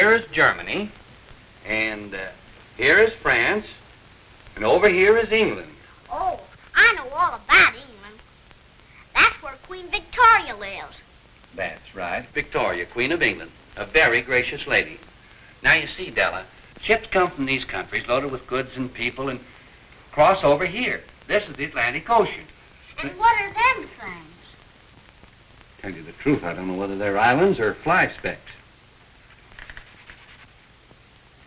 here is Germany, and here is France, and over here is England. Oh, I know all about England. That's where Queen Victoria lives. That's right, Victoria, Queen of England, a very gracious lady. Now, you see, Della, ships come from these countries loaded with goods and people and cross over here. This is the Atlantic Ocean. And what are them things? Tell you the truth, I don't know whether they're islands or fly specks.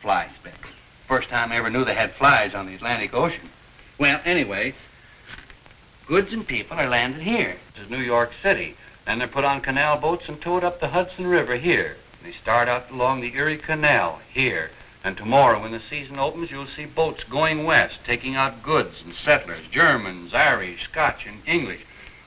Fly specks. First time I ever knew they had flies on the Atlantic Ocean. Well, anyway, goods and people are landed here. This is New York City. Then they're put on canal boats and towed up the Hudson River here. They start out along the Erie Canal here. And tomorrow, when the season opens, you'll see boats going west, taking out goods and settlers, Germans, Irish, Scotch, and English,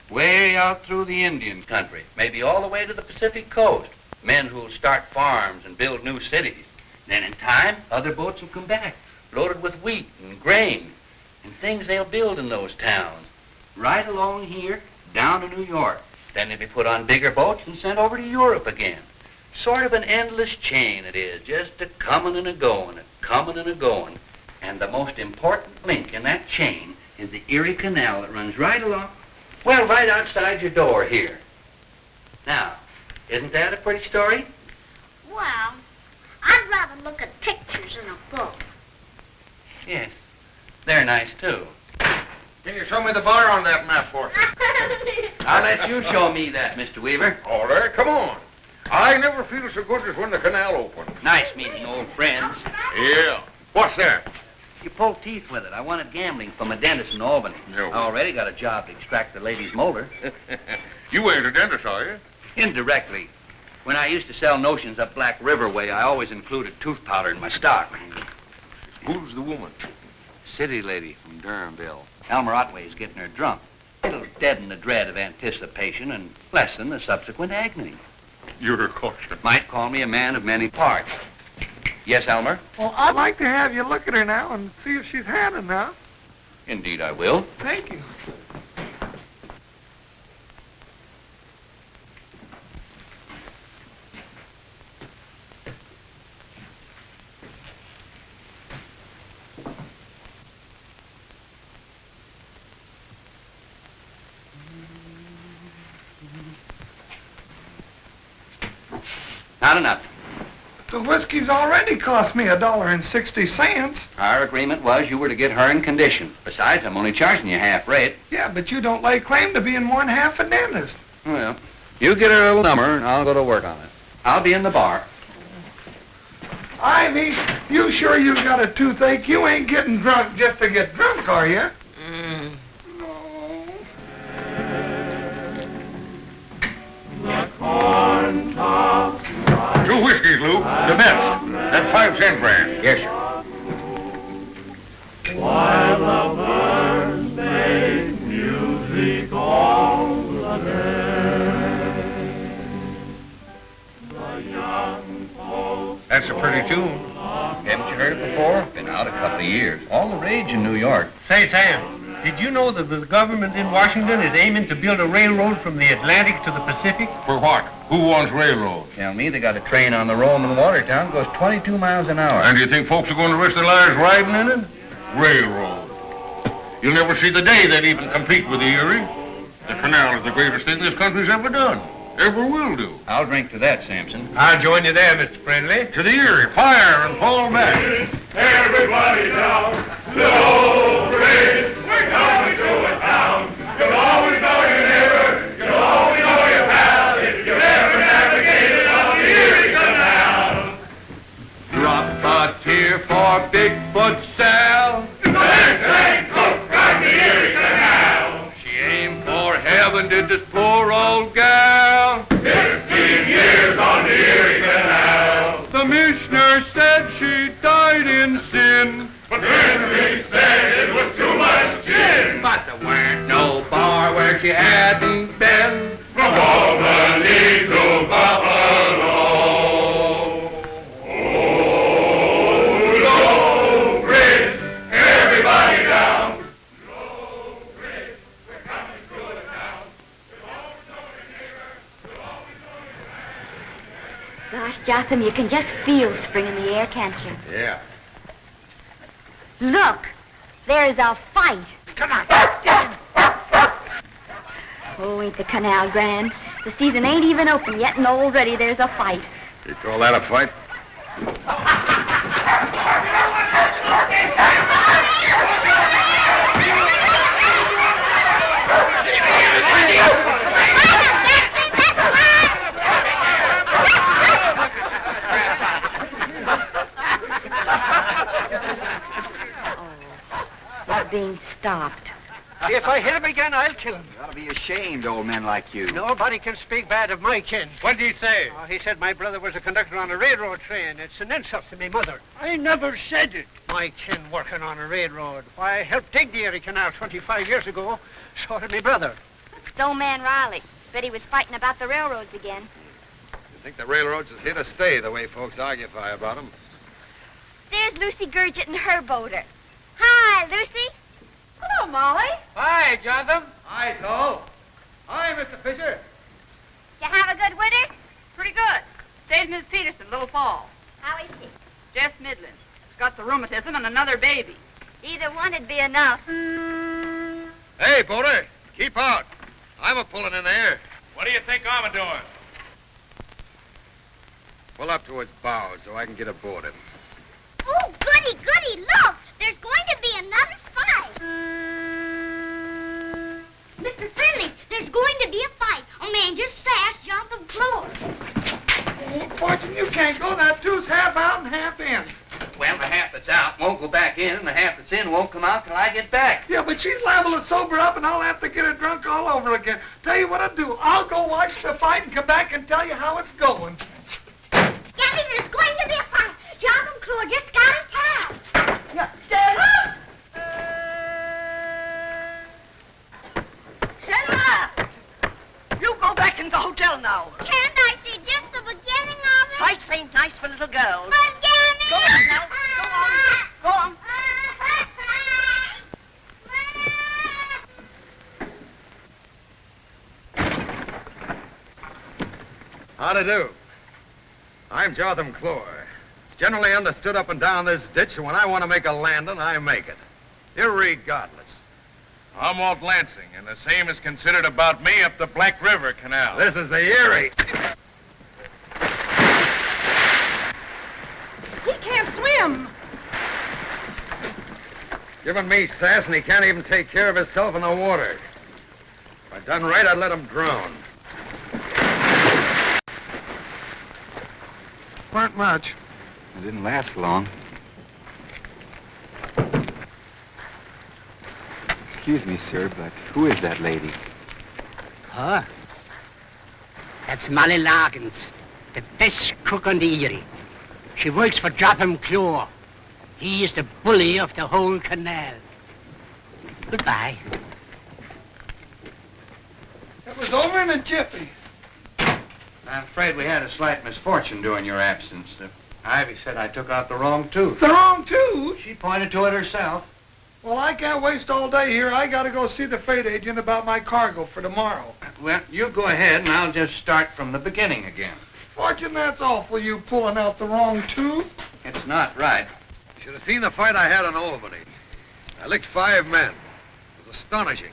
way out through the Indian country, maybe all the way to the Pacific coast. Men who'll start farms and build new cities. Then in time, other boats will come back, loaded with wheat and grain and things they'll build in those towns. Right along here, down to New York. Then they'll be put on bigger boats and sent over to Europe again. Sort of an endless chain it is, just a coming and a going, a coming and a going. And the most important link in that chain is the Erie Canal that runs right along, well, right outside your door here. Now, isn't that a pretty story? Well, I'd rather look at pictures in a book. Yes, they're nice, too. Can you show me the bar on that map for me? I'll let you show me that, Mr. Weaver. All right, come on. I never feel so good as when the canal opens. Nice meeting old friends. Yeah. What's that? You pulled teeth with it. I wanted gambling from a dentist in Albany. No. I already got a job to extract the lady's molar. You ain't a dentist, are you? Indirectly. When I used to sell notions up Black River way, I always included tooth powder in my stock. Who's the woman? City lady from Durhamville. Elmer Otway's getting her drunk. It'll deaden the dread of anticipation and lessen the subsequent agony. You're a caution. Might call me a man of many parts. Yes, Elmer? Well, I'd like to have you look at her now and see if she's had enough. Indeed, I will. Thank you. Not enough. The whiskey's already cost me $1.60. Our agreement was you were to get her in condition. Besides, I'm only charging you half rate. Yeah, but you don't lay claim to being one half a dentist. Well, you get her a little number and I'll go to work on it. I'll be in the bar. Ivy, you sure you got a toothache? You ain't getting drunk just to get drunk, are you? No. The corn tops. 2 whiskeys, Lou. The best. That 5-cent brand. Yes, sir. While the birds make music all the day. The young folks. That's a pretty tune. Haven't you heard it before? Been out a couple of years. All the rage in New York. Say, Sam, did you know that the government in Washington is aiming to build a railroad from the Atlantic to the Pacific? For what? Who wants railroads? Tell me, they got a train on the Rome in Watertown, goes 22 miles an hour. And do you think folks are going to risk their lives riding in it? Railroads. You'll never see the day they'd even compete with the Erie. The canal is the greatest thing this country's ever done. Ever will do. I'll drink to that, Sampson. I'll join you there, Mr. Friendly. To the Erie, fire and fall back. Everybody down, low grade, we're coming to a town. You'll always know your neighbor, you'll always know your pal, if you've ever navigated on the Erie Canal. Drop a tear for Bigfoot Sal. Thank cook from the Erie Canal. She aimed for heaven, did this poor old gal. 15 years on the Erie Canal. The missioner said she died in sin. But Henry said it was too much gin. But there weren't no bar where she hadn't been. From Albany to Buffalo. Oh, low bridge, everybody down. Low bridge, we're coming to the town. You'll always know your neighbor, you'll always know your Gosh, Jotham, you can just feel spring in the air, can't you? Yeah. Look, there's a fight. Come on. Oh, ain't the canal grand? The season ain't even open yet, and already there's a fight. You call that a fight? It's being stopped. If I hit him again, I'll kill him. You ought to be ashamed, old men like you. Nobody can speak bad of my kin. What'd he say? Oh, he said my brother was a conductor on a railroad train. It's an insult to me mother. I never said it. My kin working on a railroad. Why, I helped dig the Erie Canal 25 years ago. So did me brother. It's old man Riley. Bet he was fighting about the railroads again. You think the railroads is here to stay the way folks argufy about them? There's Lucy Gurgit and her boater. Hi, Lucy. Hello, Molly. Hi, Jotham. Hi, Toll. Hi, Mr. Fisher. You have a good winter? Pretty good. Stayed with Miss Peterson, Little Falls. How is she? Just middling. She's got the rheumatism and another baby. Either one'd be enough. Hey, boater, keep out. I'm a-pulling in there. What do you think I'm doing? Pull up to his bow so I can get aboard him. Oh, goody, goody, look! There's going to be another fight. Mr. Finley, there's going to be a fight. A man just sashed Jonathan floor. Oh, Fortune, you can't go. That two's half out and half in. Well, the half that's out won't go back in, and the half that's in won't come out till I get back. Yeah, but she's liable to sober up, and I'll have to get her drunk all over again. Tell you what I'll do. I'll go watch the fight and come back and tell you how it's going. Gabby, there's going to be a fight. Jonathan Claw just got his town. Shut up! You go back in the hotel now. Can't I see just the beginning of it? Fights ain't nice for little girls. But Gabby! Go on now. Go on. Go on. How to do? I'm Jotham Clore. It's generally understood up and down this ditch, and when I want to make a landing, I make it. Irregardless. I'm Walt Lansing, and the same is considered about me up the Black River Canal. This is the Erie. He can't swim. Giving me sass, and he can't even take care of himself in the water. If I'd done right, I'd let him drown. Weren't much. It didn't last long. Excuse me, sir, but who is that lady? Huh? That's Molly Larkins, the best cook on the Erie. She works for Jotham Claw. He is the bully of the whole canal. Goodbye. It was over in a jiffy. I'm afraid we had a slight misfortune during your absence. Ivy said I took out the wrong tooth. The wrong tooth? She pointed to it herself. Well, I can't waste all day here. I gotta go see the freight agent about my cargo for tomorrow. Well, you go ahead, and I'll just start from the beginning again. Fortune, that's awful, you pulling out the wrong tooth. It's not right. You should have seen the fight I had in Albany. I licked 5 men. It was astonishing.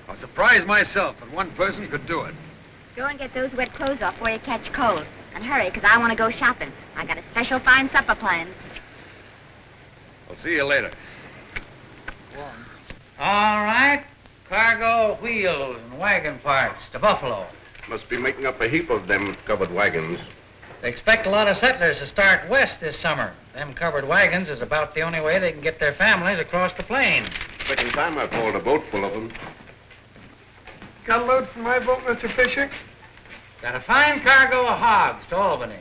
I was surprised myself that one person could do it. Go and get those wet clothes off before you catch cold. And hurry, 'cause I want to go shopping. I got a special fine supper planned. I'll see you later. All right. Cargo, wheels, and wagon parts to Buffalo. Must be making up a heap of them covered wagons. They expect a lot of settlers to start west this summer. Them covered wagons is about the only way they can get their families across the plain. Second time I've hauled a boat full of them. Got a load for my boat, Mr. Fisher? Got a fine cargo of hogs to Albany.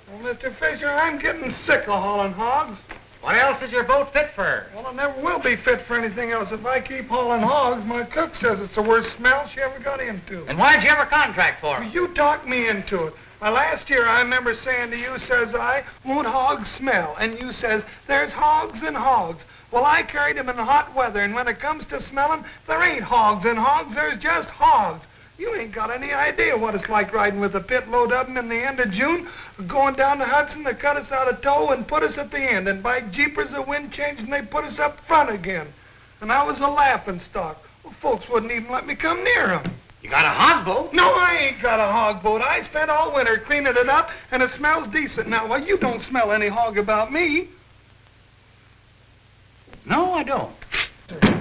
Well, Mr. Fisher, I'm getting sick of hauling hogs. What else is your boat fit for? Well, it never will be fit for anything else. If I keep hauling hogs, my cook says it's the worst smell she ever got into. Then why'd you ever contract for 'em? You talked me into it. Last year, I remember saying to you, says I, won't hogs smell? And you says, there's hogs and hogs. Well, I carried them in hot weather, and when it comes to smelling, there ain't hogs and hogs, there's just hogs. You ain't got any idea what it's like riding with a pit load of 'em in the end of June, going down the Hudson to cut us out of tow and put us at the end. And by jeepers, the wind changed and they put us up front again. And I was a laughing stock. Well, folks wouldn't even let me come near 'em. You got a hog boat? No, I ain't got a hog boat. I spent all winter cleaning it up, and it smells decent now. Well, you don't smell any hog about me. No, I don't.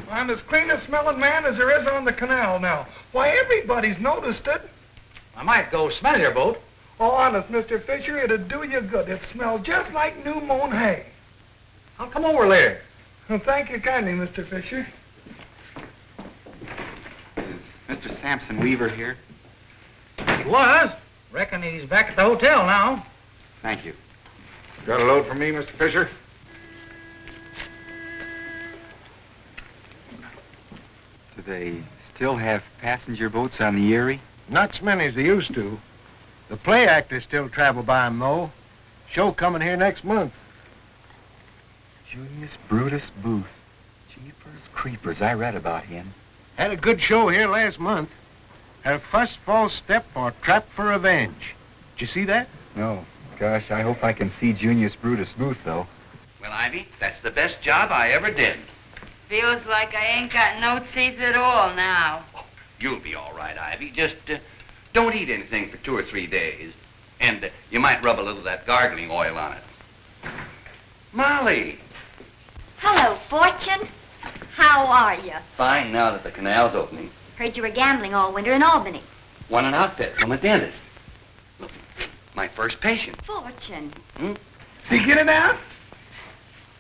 I'm as clean a smelling man as there is on the canal now. Why, everybody's noticed it. I might go smell your boat. Oh, honest, Mr. Fisher, it'd do you good. It smells just like new mown hay. I'll come over later. Well, thank you kindly, Mr. Fisher. Is Mr. Sampson Weaver here? He was. Reckon he's back at the hotel now. Thank you. Got a load for me, Mr. Fisher? Do they still have passenger boats on the Erie? Not as many as they used to. The play actors still travel by 'em, though. Show coming here next month. Junius Brutus Booth. Jeepers creepers, I read about him. Had a good show here last month. Her first false step or trap for revenge. Did you see that? No. Gosh, I hope I can see Junius Brutus Booth, though. Well, Ivy, that's the best job I ever did. Feels like I ain't got no teeth at all now. Oh, you'll be all right, Ivy. Just don't eat anything for 2 or 3 days. And you might rub a little of that gargling oil on it. Molly. Hello, Fortune. How are you? Fine now that the canal's opening. Heard you were gambling all winter in Albany. Won an outfit from a dentist. Look, my first patient. Fortune. Did you get it out?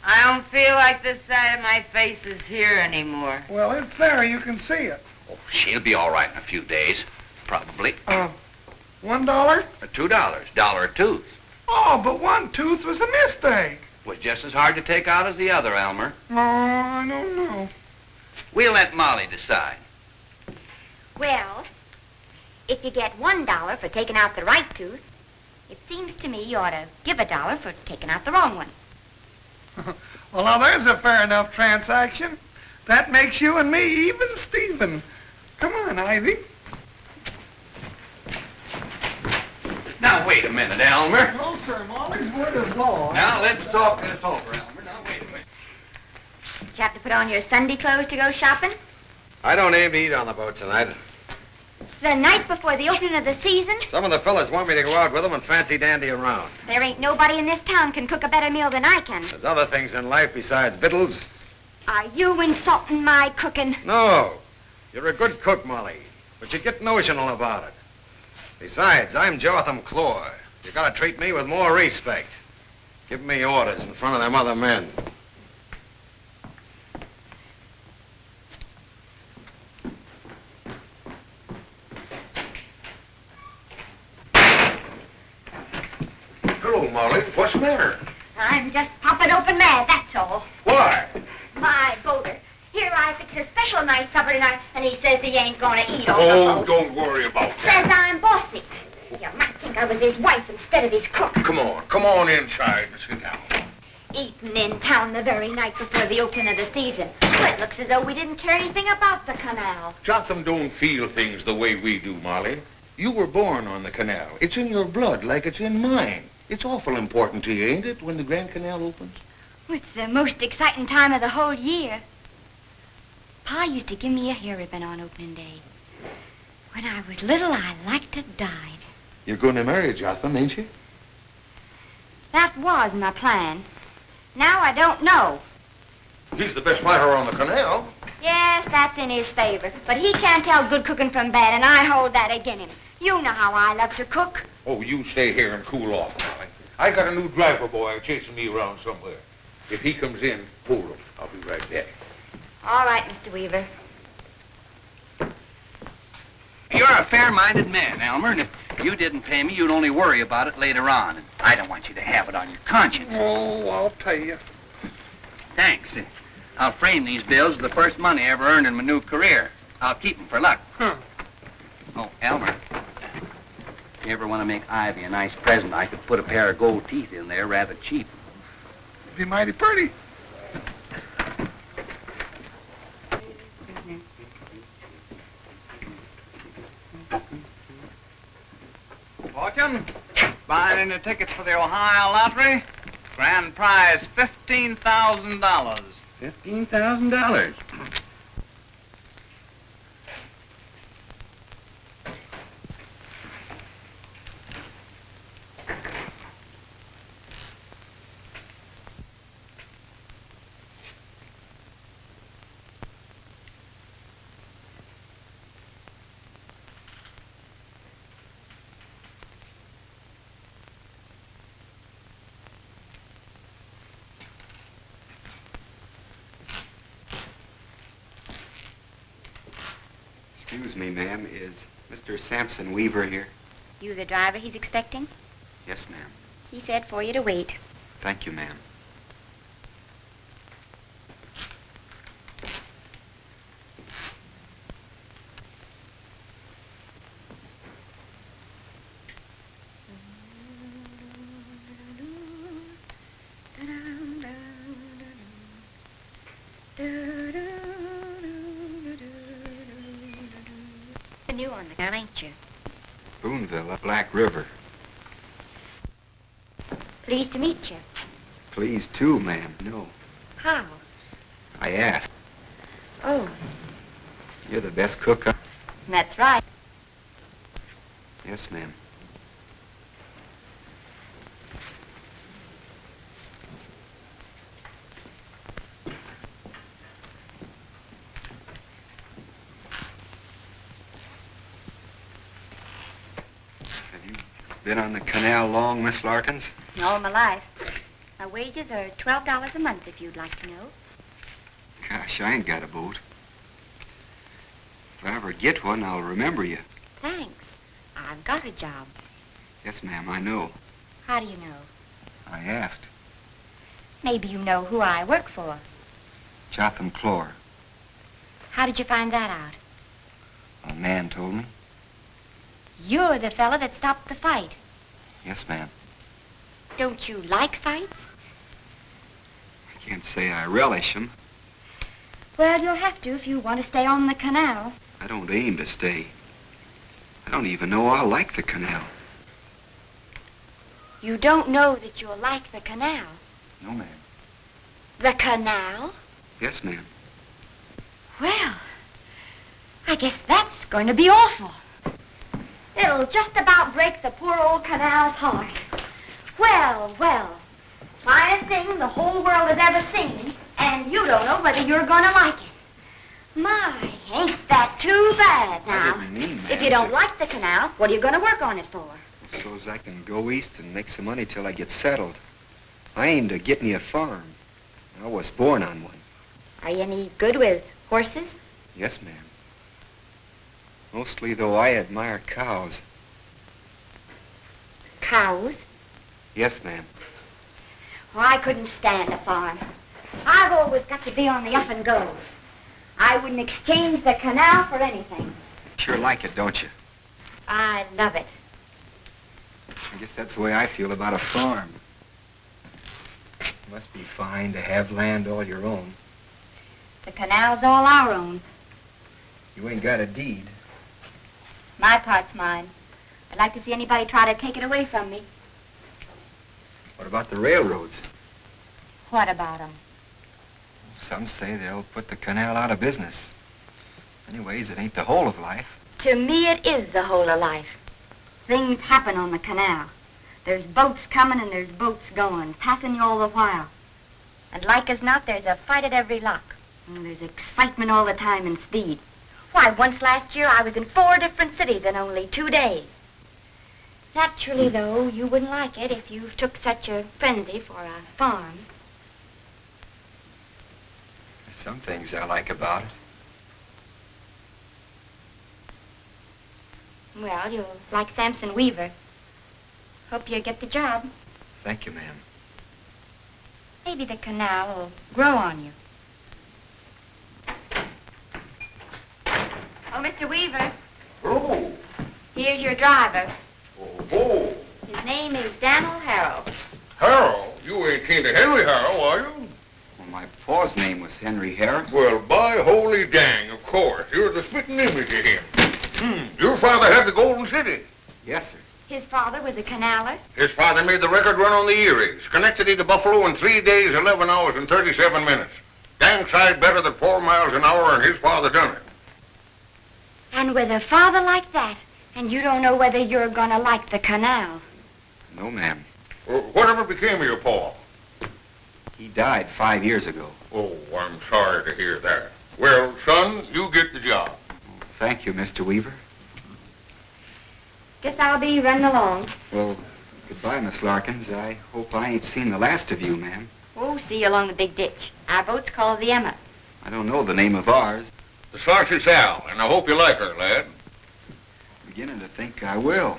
I don't feel like this side of my face is here anymore. Well, it's there. You can see it. Oh, she'll be all right in a few days. Probably. $1? $2. Dollar a tooth. Oh, but one tooth was a mistake. Was just as hard to take out as the other, Elmer. Oh, I don't know. We'll let Molly decide. Well, if you get $1 for taking out the right tooth, it seems to me you ought to give $1 for taking out the wrong one. Well, now there's a fair enough transaction. That makes you and me even Stephen. Come on, Ivy. Now, wait a minute, Elmer. No, sir. Molly's word is law. Now, let's talk this over, Elmer. Now, wait a minute. Did you have to put on your Sunday clothes to go shopping? I don't aim to eat on the boat tonight. The night before the opening of the season? Some of the fellas want me to go out with them and fancy dandy around. There ain't nobody in this town can cook a better meal than I can. There's other things in life besides victuals. Are you insulting my cooking? No. You're a good cook, Molly, but you get notional about it. Besides, I'm Jotham Claw. You gotta treat me with more respect. Give me orders in front of them other men. Hello, Molly. What's the matter? I'm just popping open mad, that's all. Why? My boater. Here I fix a special nice supper tonight, and he says he ain't gonna eat on the Oh, boat. don't worry about Says that. I'm bossy. You might think I was his wife instead of his cook. Come on inside and sit down. Eating in town the very night before the opening of the season. Well, it looks as though we didn't care anything about the canal. Jotham don't feel things the way we do, Molly. You were born on the canal. It's in your blood like it's in mine. It's awful important to you, ain't it, when the Grand Canal opens? It's the most exciting time of the whole year. Pa used to give me a hair ribbon on opening day. When I was little, I liked to died. You're going to marry Jotham, ain't you? That was my plan. Now I don't know. He's the best fighter on the canal. Yes, that's in his favor. But he can't tell good cooking from bad, and I hold that against him. You know how I love to cook. Oh, you stay here and cool off, Molly. I got a new driver boy chasing me around somewhere. If he comes in, hold him. I'll be right back. All right, Mr. Weaver. You're a fair-minded man, Elmer, and if you didn't pay me, you'd only worry about it later on. And I don't want you to have it on your conscience. Oh, I'll pay you. Thanks. I'll frame these bills as the first money I ever earned in my new career. I'll keep them for luck. Oh, Elmer, if you ever want to make Ivy a nice present, I could put a pair of gold teeth in there rather cheap. Be mighty pretty. Fortune, buying any tickets for the Ohio Lottery? Grand prize, $15,000. $15,000. Excuse me, ma'am. Is Mr. Sampson Weaver here? You the driver he's expecting? Yes, ma'am. He said for you to wait. Thank you, ma'am. New on the girl, ain't you? Boonville, up Black River. Pleased to meet you. Please, too, ma'am. No. How? I asked. Oh, You're the best cook. that's right. Yes, ma'am. Been on the canal long, Miss Larkins? All my life. My wages are $12 a month, if you'd like to know. Gosh, I ain't got a boat. If I ever get one, I'll remember you. Thanks. I've got a job. Yes, ma'am, I know. How do you know? I asked. Maybe you know who I work for. Jotham Clore. How did you find that out? A man told me. You're the fella that stopped the fight. Yes, ma'am. Don't you like fights? I can't say I relish them. Well, you'll have to if you want to stay on the canal. I don't aim to stay. I don't even know I like the canal. You don't know that you'll like the canal. No, ma'am. The canal? Yes, ma'am. Well, I guess that's going to be awful. It'll just about break the poor old canal's heart. Well, well, finest thing the whole world has ever seen, and you don't know whether you're going to like it. My, ain't that too bad now? I didn't mean that. If you don't like the canal, what are you going to work on it for? So as I can go east and make some money till I get settled. I aim to get me a farm. I was born on one. Are you any good with horses? Yes, ma'am. Mostly, though, I admire cows. Cows? Yes, ma'am. Well, I couldn't stand a farm. I've always got to be on the up and go. I wouldn't exchange the canal for anything. Sure like it, don't you? I love it. I guess that's the way I feel about a farm. It must be fine to have land all your own. The canal's all our own. You ain't got a deed. My part's mine. I'd like to see anybody try to take it away from me. What about the railroads? What about them? Some say they'll put the canal out of business. Anyways, it ain't the whole of life. To me, it is the whole of life. Things happen on the canal. There's boats coming and there's boats going, passing you all the while. And like as not, there's a fight at every lock. And there's excitement all the time and speed. Why, once last year, I was in 4 different cities in only 2 days. Naturally, though, you wouldn't like it if you took such a frenzy for a farm. There's some things I like about it. Well, you'll like Samson Weaver. Hope you get the job. Thank you, ma'am. Maybe the canal will grow on you. Oh, Mr. Weaver. Oh. Here's your driver. Oh. His name is Daniel Harrow. Harrow? You ain't kin to Henry Harrow, are you? Well, my pa's name was Henry Harrow. Well, by holy dang, of course. You're the spitting image of him. Your father had to Sioux City. Yes, sir. His father was a canaler. His father made the record run on the Erie. Schenectady to Buffalo in 3 days, 11 hours, and 37 minutes. Gang side better than 4 miles an hour, and his father done it. And with a father like that, and you don't know whether you're gonna like the canal. No, ma'am. Whatever became of your pa? He died 5 years ago. Oh, I'm sorry to hear that. Well, son, you get the job. Thank you, Mr. Weaver. Guess I'll be running along. Well, goodbye, Miss Larkins. I hope I ain't seen the last of you, ma'am. Oh, see you along the big ditch. Our boat's called the Emma. I don't know the name of ours. The Sarcy Sal, and I hope you like her, lad. Beginning to think I will.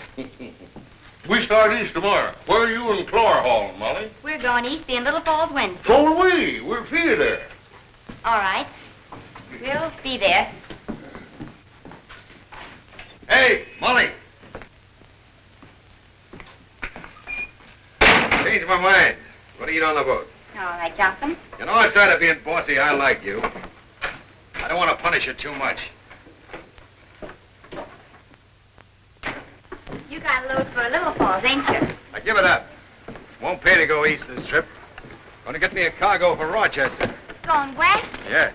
We start east tomorrow. Where are you and Clore hauling, Molly? We're going east in Little Falls Wednesday. So are we. We'll see you there. All right. We'll be there. Hey, Molly. Changed my mind. What are you doing on the boat? All right, Jotham. You know, outside of being bossy, I like you. I don't want to punish you too much. You got a load for Little Falls, ain't you? Now give it up. Won't pay to go east this trip. Gonna get me a cargo for Rochester. Going west? Yes.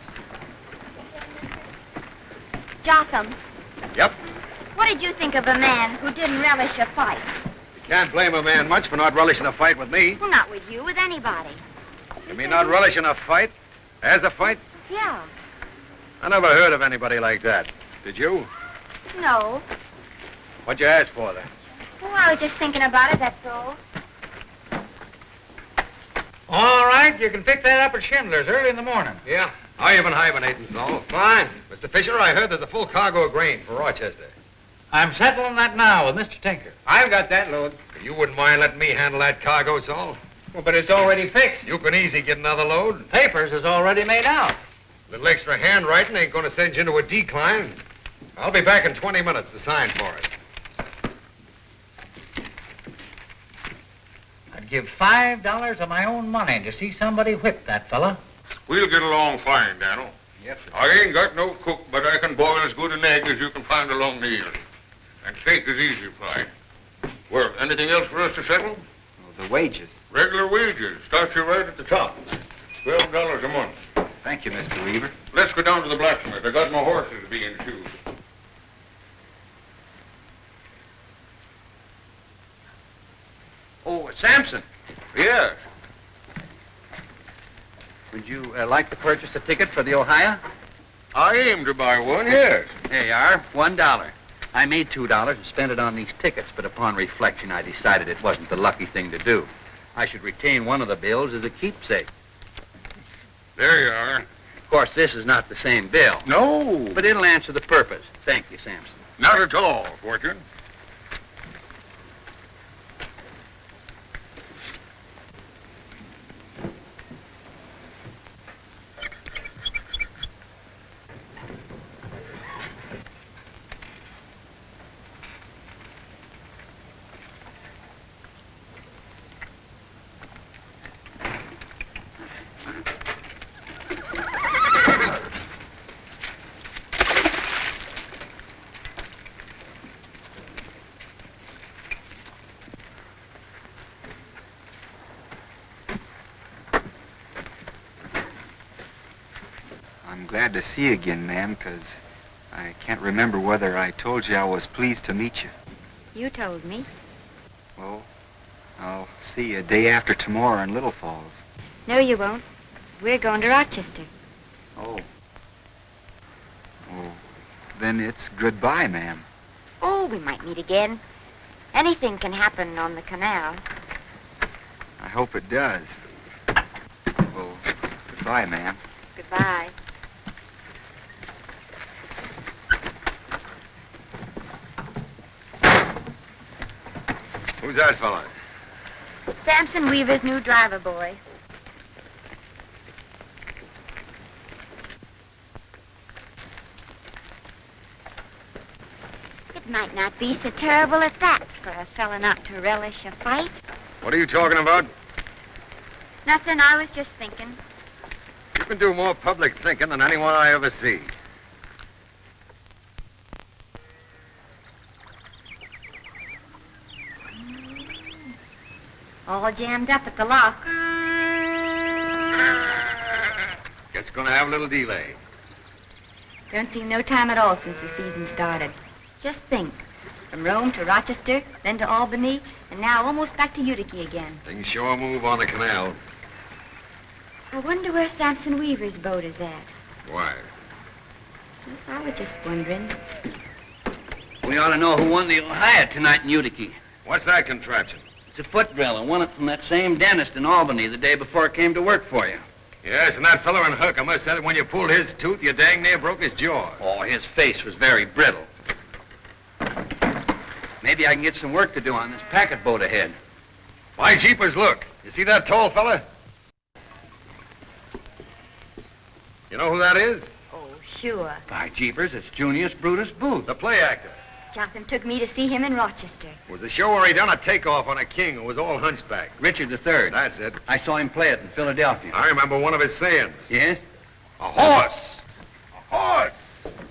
Jotham, Yep. what did you think of a man who didn't relish a fight? You can't blame a man much for not relishing a fight with me. Well, not with you, with anybody. You mean not relishing a fight? As a fight? Yeah. I never heard of anybody like that. Did you? No. What'd you ask for then? Well, I was just thinking about it, that's all. All right, you can pick that up at Schindler's early in the morning. Yeah. How you been hibernating, Saul? Fine. Mr. Fisher, I heard there's a full cargo of grain for Rochester. I'm settling that now with Mr. Tinker. I've got that load. You wouldn't mind letting me handle that cargo, Saul? Well, but it's already fixed. You can easy get another load. Papers is already made out. A little extra handwriting ain't going to send you into a decline. I'll be back in 20 minutes to sign for it. I'd give $5 of my own money to see somebody whip that fella. We'll get along fine, Daniel. Yes, sir. I ain't got no cook, but I can boil as good an egg as you can find along the Erie. And steak is easy fried. Well, anything else for us to settle? Well, the wages. Regular wages. Start you right at the top. $12 a month. Thank you, Mr. Weaver. Let's go down to the blacksmith. I got my horses being shoed. Oh, Samson. Yes. Would you like to purchase a ticket for the Ohio? I aim to buy one, yes. Here you are, $1. I made $2 and spent it on these tickets, but upon reflection, I decided it wasn't the lucky thing to do. I should retain one of the bills as a keepsake. There you are. Of course, this is not the same bill. No. But it'll answer the purpose. Thank you, Samson. Not at all, Fortune. I'm glad to see you again, ma'am, 'cause I can't remember whether I told you I was pleased to meet you. You told me. Well, I'll see you day after tomorrow in Little Falls. No, you won't. We're going to Rochester. Oh. Oh, then it's goodbye, ma'am. Oh, we might meet again. Anything can happen on the canal. I hope it does. Well, goodbye, ma'am. Goodbye. Who's that fella? Samson Weaver's new driver boy. It might not be so terrible at that for a fella not to relish a fight. What are you talking about? Nothing, I was just thinking. You can do more public thinking than anyone I ever see. All jammed up at the lock. It's gonna have a little delay. Don't seem no time at all since the season started. Just think. From Rome to Rochester, then to Albany, and now almost back to Utica again. Things sure move on the canal. I wonder where Samson Weaver's boat is at. Why? I was just wondering. We ought to know who won the Ohio tonight in Utica. What's that contraption? It's a foot drill. I won it from that same dentist in Albany the day before I came to work for you. Yes, and that feller in Hook, I must say that when you pulled his tooth, you dang near broke his jaw. Oh, his face was very brittle. Maybe I can get some work to do on this packet boat ahead. By jeepers, look. You see that tall fella? You know who that is? Oh, sure. By jeepers, it's Junius Brutus Booth. The play actor. Jotham took me to see him in Rochester. It was a show where he done a takeoff on a king who was all hunchback. Richard III. That's it. I saw him play it in Philadelphia. I remember one of his sayings. Yes? A horse! A horse!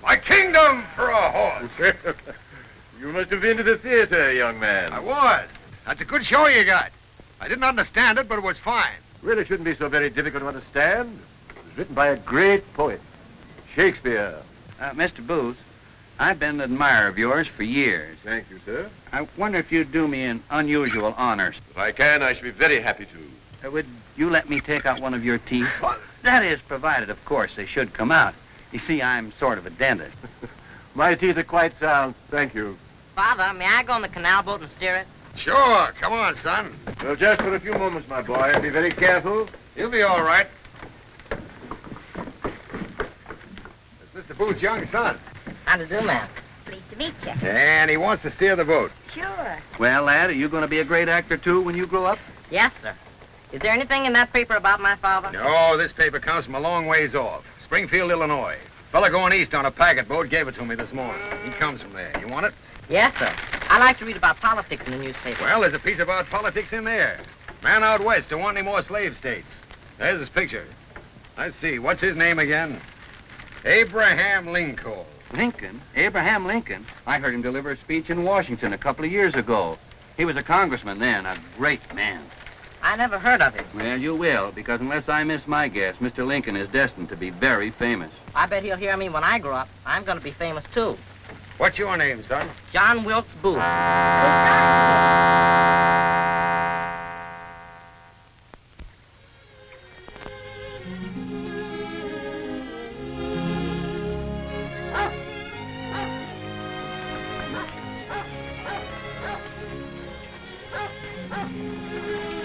My kingdom for a horse! You must have been to the theater, young man. I was. That's a good show you got. I didn't understand it, but it was fine. Really shouldn't be so very difficult to understand. It was written by a great poet, Shakespeare. Mr. Booth, I've been an admirer of yours for years. Thank you, sir. I wonder if you'd do me an unusual honor. If I can, I should be very happy to. Would you let me take out one of your teeth? That is, provided, of course, they should come out. You see, I'm sort of a dentist. My teeth are quite sound, thank you. Father, may I go on the canal boat and steer it? Sure. Come on, son. Well, just for a few moments, my boy. Be very careful. You'll be all right. It's Mr. Booth's young son. How to do, ma'am? Pleased to meet you. And he wants to steer the boat. Sure. Well, lad, are you going to be a great actor, too, when you grow up? Yes, sir. Is there anything in that paper about my father? No, this paper comes from a long ways off. Springfield, Illinois. Fella going east on a packet boat gave it to me this morning. He comes from there. You want it? Yes, sir. I like to read about politics in the newspaper. Well, there's a piece about politics in there. Man out west don't want any more slave states. There's his picture. Let's see, what's his name again? Abraham Lincoln. Lincoln? Abraham Lincoln? I heard him deliver a speech in Washington a couple of years ago. He was a congressman then, a great man. I never heard of him. Well, you will, because unless I miss my guess, Mr. Lincoln is destined to be very famous. I bet he'll hear me when I grow up. I'm going to be famous, too. What's your name, son? John Wilkes Booth.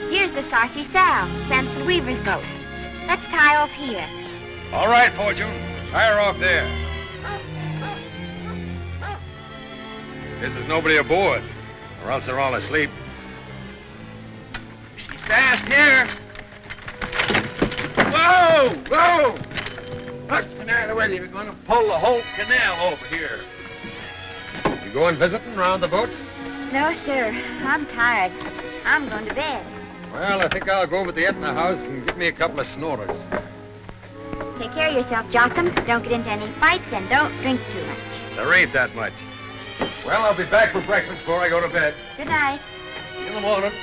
Here's the Sarcy Sal, Samson Weaver's boat. Let's tie off here. All right, Fortune. Tie her off there. Guess there's nobody aboard, or else they're all asleep. She's fast here. Whoa! Whoa! What's the matter with you? We're going to pull the whole canal over here. You going visiting around the boats? No, sir. I'm tired. I'm going to bed. Well, I think I'll go over to the Etna house and get me a couple of snorters. Take care of yourself, Jotham. Don't get into any fights and don't drink too much. There ain't that much. Well, I'll be back for breakfast before I go to bed. Good night. In the morning.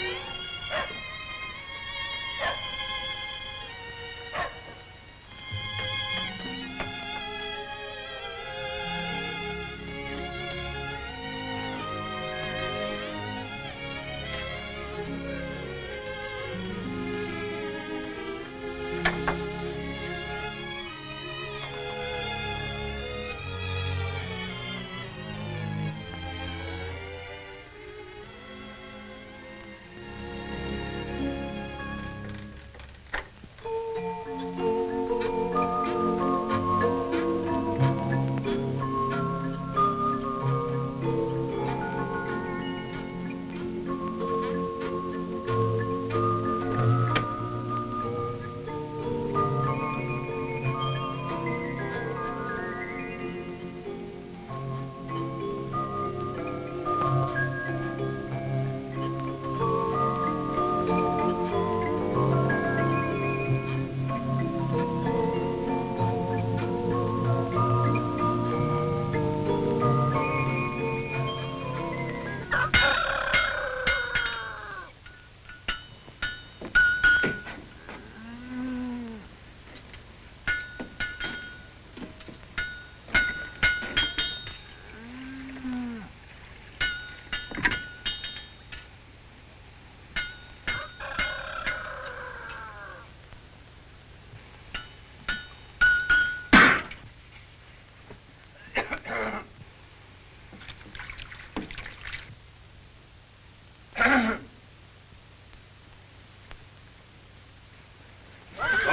Oh,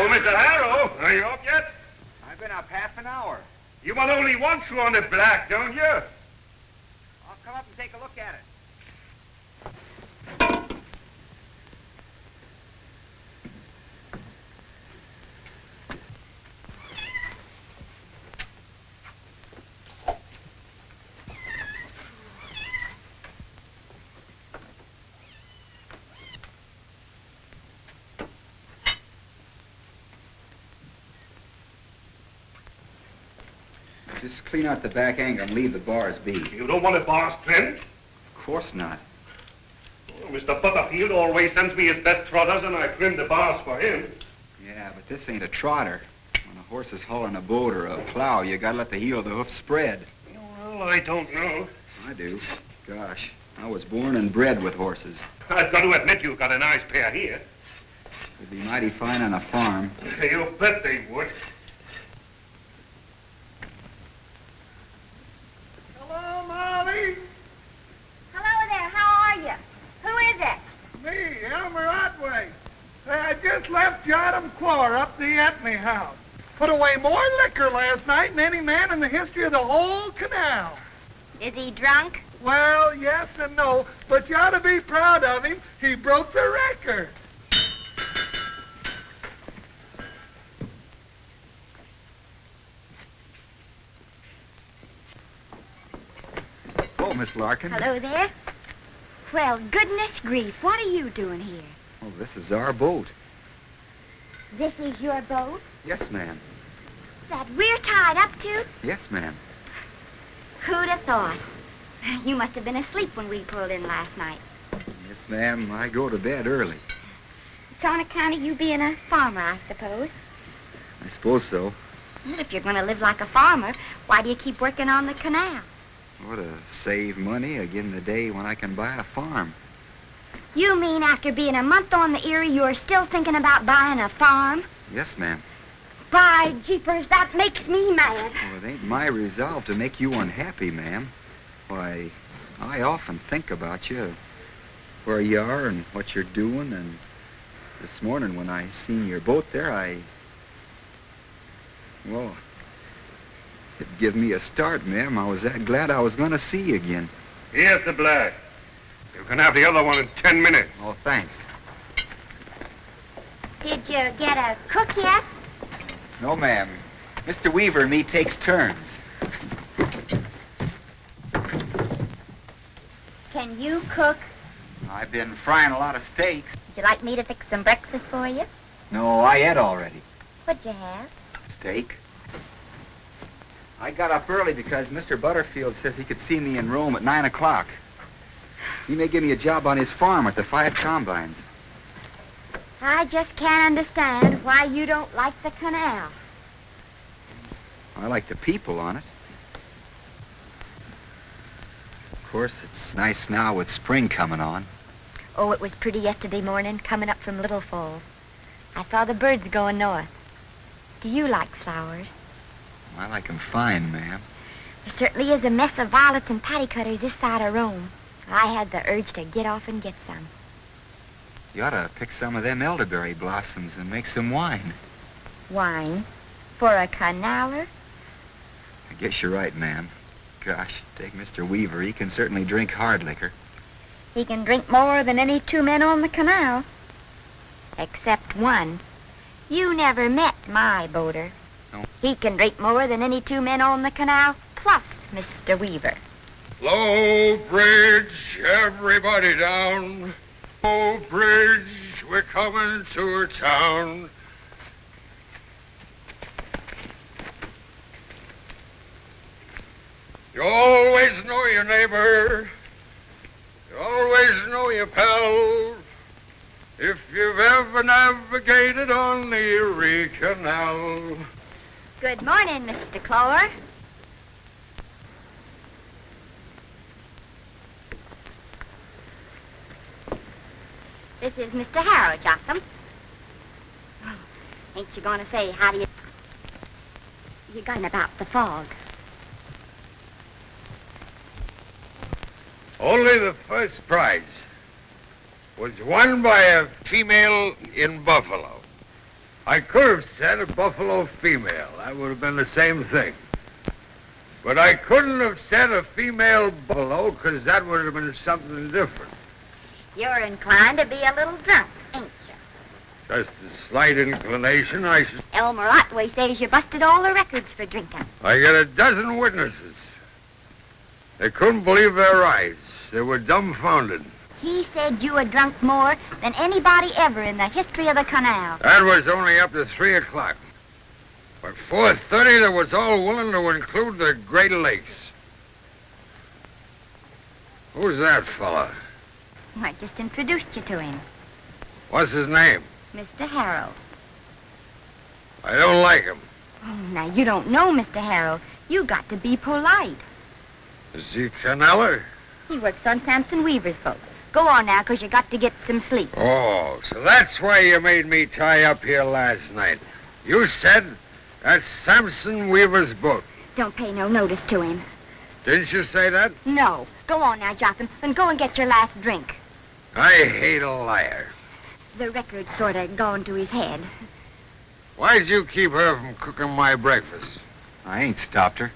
Mr. Harrow, are you up yet? I've been up half an hour. You want only one shoe on the black, don't you? I'll come up and take a look at it. Just clean out the back angle and leave the bars be. You don't want the bars trimmed? Of course not. Oh, Mr. Butterfield always sends me his best trotters, and I trim the bars for him. Yeah, but this ain't a trotter. When a horse is hauling a boat or a plow, you gotta let the heel of the hoof spread. Well, I don't know. I do. Gosh, I was born and bred with horses. I've got to admit you've got a nice pair here. They'd be mighty fine on a farm. You bet they would. Hello, Molly. Hello there, how are you? Who is it? Me, Elmer Otway. Say, I just left Jotham Claw up the Etney house. Put away more liquor last night than any man in the history of the whole canal. Is he drunk? Well, yes and no, but you ought to be proud of him. He broke the record. Oh, Miss Larkin. Hello there. Well, goodness grief, what are you doing here? Oh, this is our boat. This is your boat Yes, ma'am. that we're tied up to? Yes, ma'am. Who'd have thought? You must have been asleep when we pulled in last night. Yes, ma'am. I go to bed early. It's on account of you being a farmer, I suppose. I suppose so. Well, if you're going to live like a farmer, why do you keep working on the canal? Oh, to save money again the day when I can buy a farm. You mean after being a month on the Erie, you're still thinking about buying a farm? Yes, ma'am. By jeepers, that makes me mad. Well, it ain't my resolve to make you unhappy, ma'am. Why, I often think about you, where you are and what you're doing, and this morning when I seen your boat there, well, it give me a start, ma'am. I was that glad I was going to see you again. Here's the black. You can have the other one in 10 minutes. Oh, thanks. Did you get a cook yet? No, ma'am. Mr. Weaver and me takes turns. Can you cook? I've been frying a lot of steaks. Would you like me to fix some breakfast for you? No, I ate already. What'd you have? Steak. I got up early because Mr. Butterfield says he could see me in Rome at 9 o'clock. He may give me a job on his farm with the 5 combines. I just can't understand why you don't like the canal. I like the people on it. Of course, it's nice now with spring coming on. Oh, it was pretty yesterday morning coming up from Little Falls. I saw the birds going north. Do you like flowers? I like 'em fine, ma'am. There certainly is a mess of violets and pattycutters this side of Rome. I had the urge to get off and get some. You ought to pick some of them elderberry blossoms and make some wine. Wine? For a canaler? I guess you're right, ma'am. Gosh, take Mr. Weaver. He can certainly drink hard liquor. He can drink more than any 2 men on the canal. Except one. You never met my boater. No. He can drink more than any 2 men on the canal, plus Mr. Weaver. Low bridge, everybody down. Low bridge, we're coming to a town. You always know your neighbor. You always know your pal. If you've ever navigated on the Erie Canal. Good morning, Mr. Clower. This is Mr. Harrow, Jotham. Oh, ain't you going to say how do you... You got about the fog. Only the first prize. was won by a female in Buffalo. I could have said a Buffalo female. That would have been the same thing. But I couldn't have said a female buffalo, because that would have been something different. You're inclined to be a little drunk, ain't you? Just a slight inclination. Elmer Otway says you busted all the records for drinking. I got a dozen witnesses. They couldn't believe their eyes. They were dumbfounded. He said you had drunk more than anybody ever in the history of the canal. That was only up to 3 o'clock. By 4:30, they was all willing to include the Great Lakes. Who's that fella? I just introduced you to him. What's his name? Mr. Harold. I don't like him. Oh, now, you don't know Mr. Harold. You got to be polite. Is he Connelly? He works on Samson Weaver's boat. Go on now, 'cause you got to get some sleep. Oh, so that's why you made me tie up here last night. You said that's Samson Weaver's boat. Don't pay no notice to him. Didn't you say that? No. Go on now, Jotham, and go and get your last drink. I hate a liar. The record's sort of gone to his head. Why'd you keep her from cooking my breakfast? I ain't stopped her.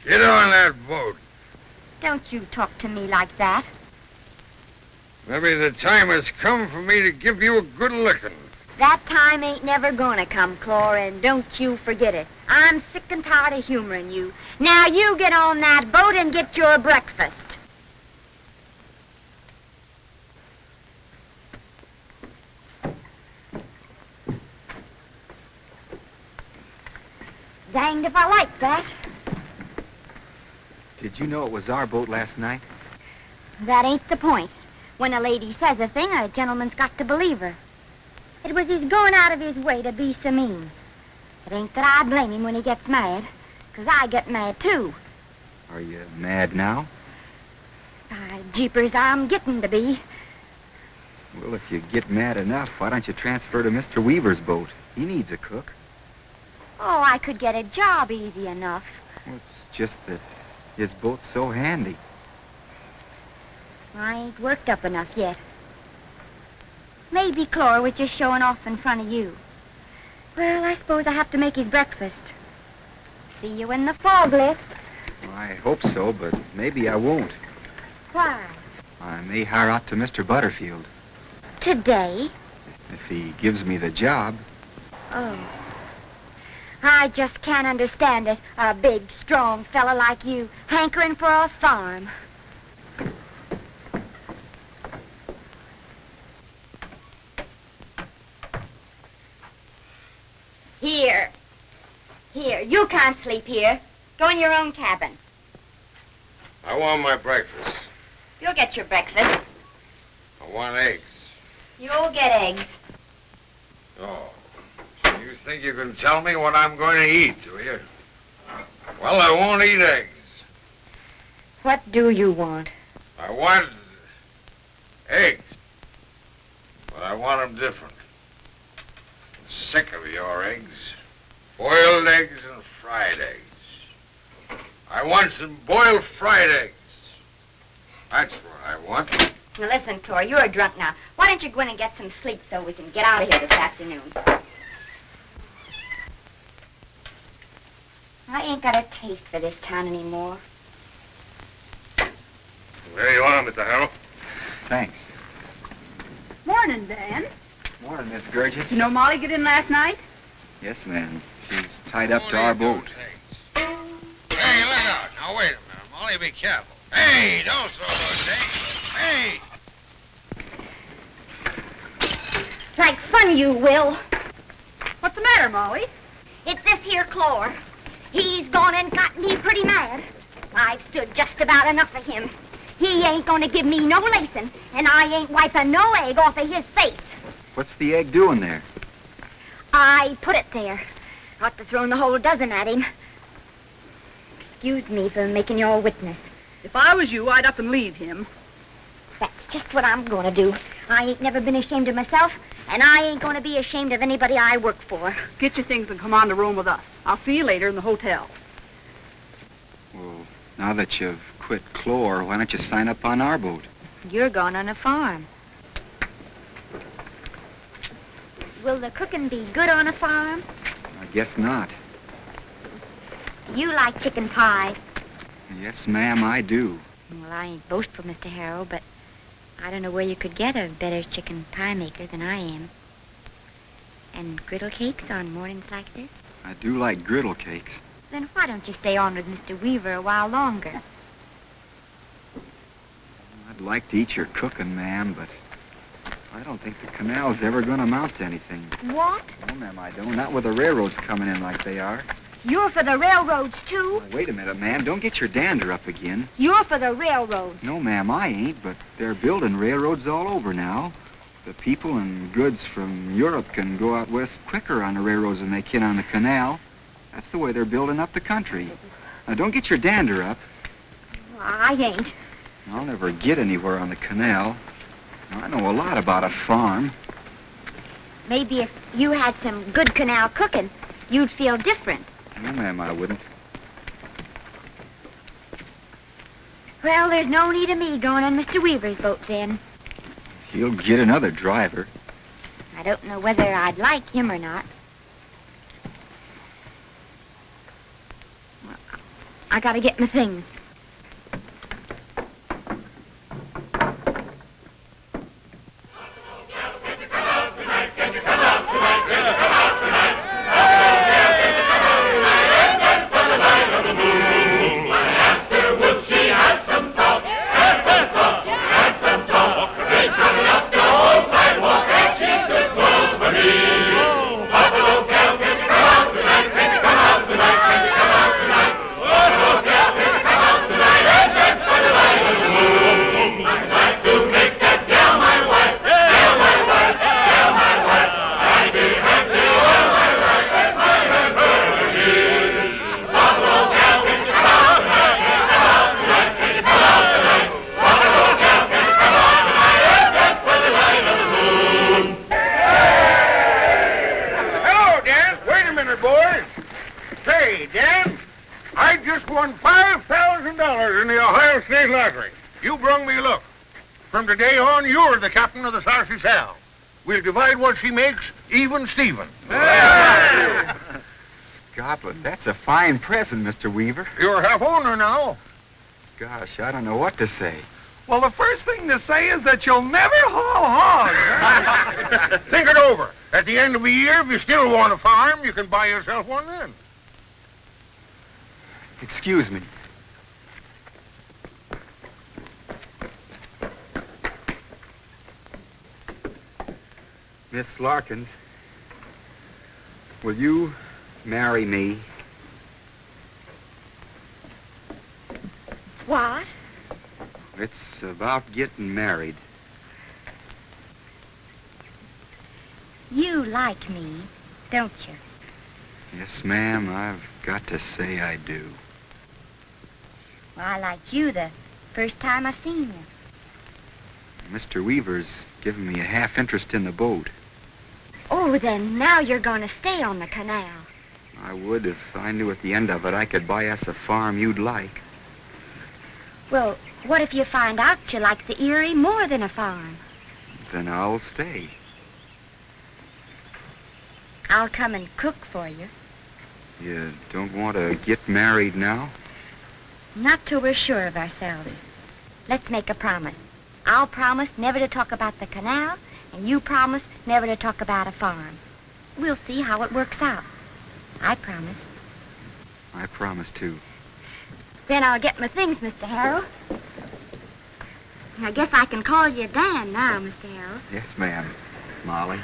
Get on that boat. Don't you talk to me like that. Maybe the time has come for me to give you a good licking. That time ain't never gonna come, Clore, and don't you forget it. I'm sick and tired of humoring you. Now you get on that boat and get your breakfast. Danged if I like that. Did you know it was our boat last night? That ain't the point. When a lady says a thing, a gentleman's got to believe her. It was his going out of his way to be so mean. It ain't that I blame him when he gets mad, 'cause I get mad too. Are you mad now? By jeepers, I'm getting to be. Well, if you get mad enough, why don't you transfer to Mr. Weaver's boat? He needs a cook. Oh, I could get a job easy enough. Well, it's just that his boat's so handy. I ain't worked up enough yet. Maybe Clore was just showing off in front of you. Well, I suppose I have to make his breakfast. See you in the fog lift. Well, I hope so, but maybe I won't. Why? I may hire out to Mr. Butterfield. Today? If he gives me the job. Oh. I just can't understand it. A big, strong fella like you, hankering for a farm. Here. Here, you can't sleep here. Go in your own cabin. I want my breakfast. You'll get your breakfast. I want eggs. You'll get eggs. Oh. You think you can tell me what I'm going to eat, do you? Well, I won't eat eggs. What do you want? I want eggs. But I want them different. I'm sick of your eggs. Boiled eggs and fried eggs. I want some boiled fried eggs. That's what I want. Now listen, Clore, you're drunk now. Why don't you go in and get some sleep so we can get out of here this afternoon? I ain't got a taste for this town anymore. There you are, Mr. Harold. Thanks. Morning, Dan. Morning, Miss Gurgis. You know Molly get in last night? Yes, ma'am. She's tied up to our boat. Hey, look out. Now, wait a minute, Molly. Be careful. Hey, don't throw those eggs. Hey! Like fun you will. What's the matter, Molly? It's this here Clore. He's gone and got me pretty mad. I've stood just about enough of him. He ain't gonna give me no lacing, and I ain't wiping no egg off of his face. What's the egg doing there? I put it there. Ought to thrown the whole dozen at him. Excuse me for making you all witness. If I was you, I'd up and leave him. That's just what I'm gonna do. I ain't never been ashamed of myself, and I ain't gonna be ashamed of anybody I work for. Get your things and come on to room with us. I'll see you later in the hotel. Well, now that you've quit Clore, why don't you sign up on our boat? You're going on a farm. Will the cooking be good on a farm? I guess not. Do you like chicken pie? Yes, ma'am, I do. Well, I ain't boastful, Mr. Harrow, but I don't know where you could get a better chicken pie maker than I am. And griddle cakes on mornings like this? I do like griddle cakes. Then why don't you stay on with Mr. Weaver a while longer? I'd like to eat your cooking, ma'am, but I don't think the canal's ever going to amount to anything. What? No, ma'am, I don't. Not with the railroads coming in like they are. You're for the railroads, too? Now, wait a minute, ma'am. Don't get your dander up again. You're for the railroads. No, ma'am, I ain't, but they're building railroads all over now. The people and goods from Europe can go out west quicker on the railroads than they can on the canal. That's the way they're building up the country. Now, don't get your dander up. I ain't. I'll never get anywhere on the canal. I know a lot about a farm. Maybe if you had some good canal cooking, you'd feel different. No, ma'am, I wouldn't. Well, there's no need of me going on Mr. Weaver's boat then. He'll get another driver. I don't know whether I'd like him or not. I gotta get my things. We'll divide what she makes, even Stephen. Scotland, that's a fine present, Mr. Weaver. You're half owner now. Gosh, I don't know what to say. Well, the first thing to say is that you'll never haul hogs. Think it over. At the end of the year, if you still want a farm, you can buy yourself one then. Excuse me. Miss Larkins, will you marry me? What? It's about getting married. You like me, don't you? Yes, ma'am, I've got to say I do. Well, I liked you the first time I seen you. Mr. Weaver's given me a half interest in the boat. Oh, then now you're going to stay on the canal. I would if I knew at the end of it I could buy us a farm you'd like. Well, what if you find out you like the Erie more than a farm? Then I'll stay. I'll come and cook for you. You don't want to get married now? Not till we're sure of ourselves. Let's make a promise. I'll promise never to talk about the canal, and you promise never to talk about a farm. We'll see how it works out. I promise. I promise, too. Then I'll get my things, Mr. Harrow. I guess I can call you Dan now, Mr. Harrow. Yes, ma'am, Molly.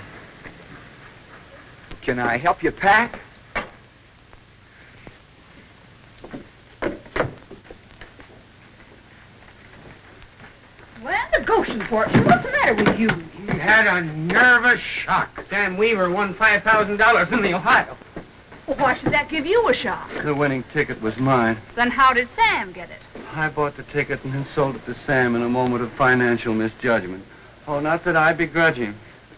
Can I help you pack? Well, the Goshen fortune, what's the matter with you? He had a nervous shock. Sam Weaver won $5,000 in the Ohio. Well, why should that give you a shock? The winning ticket was mine. Then how did Sam get it? I bought the ticket and then sold it to Sam in a moment of financial misjudgment. Oh, not that I begrudge him,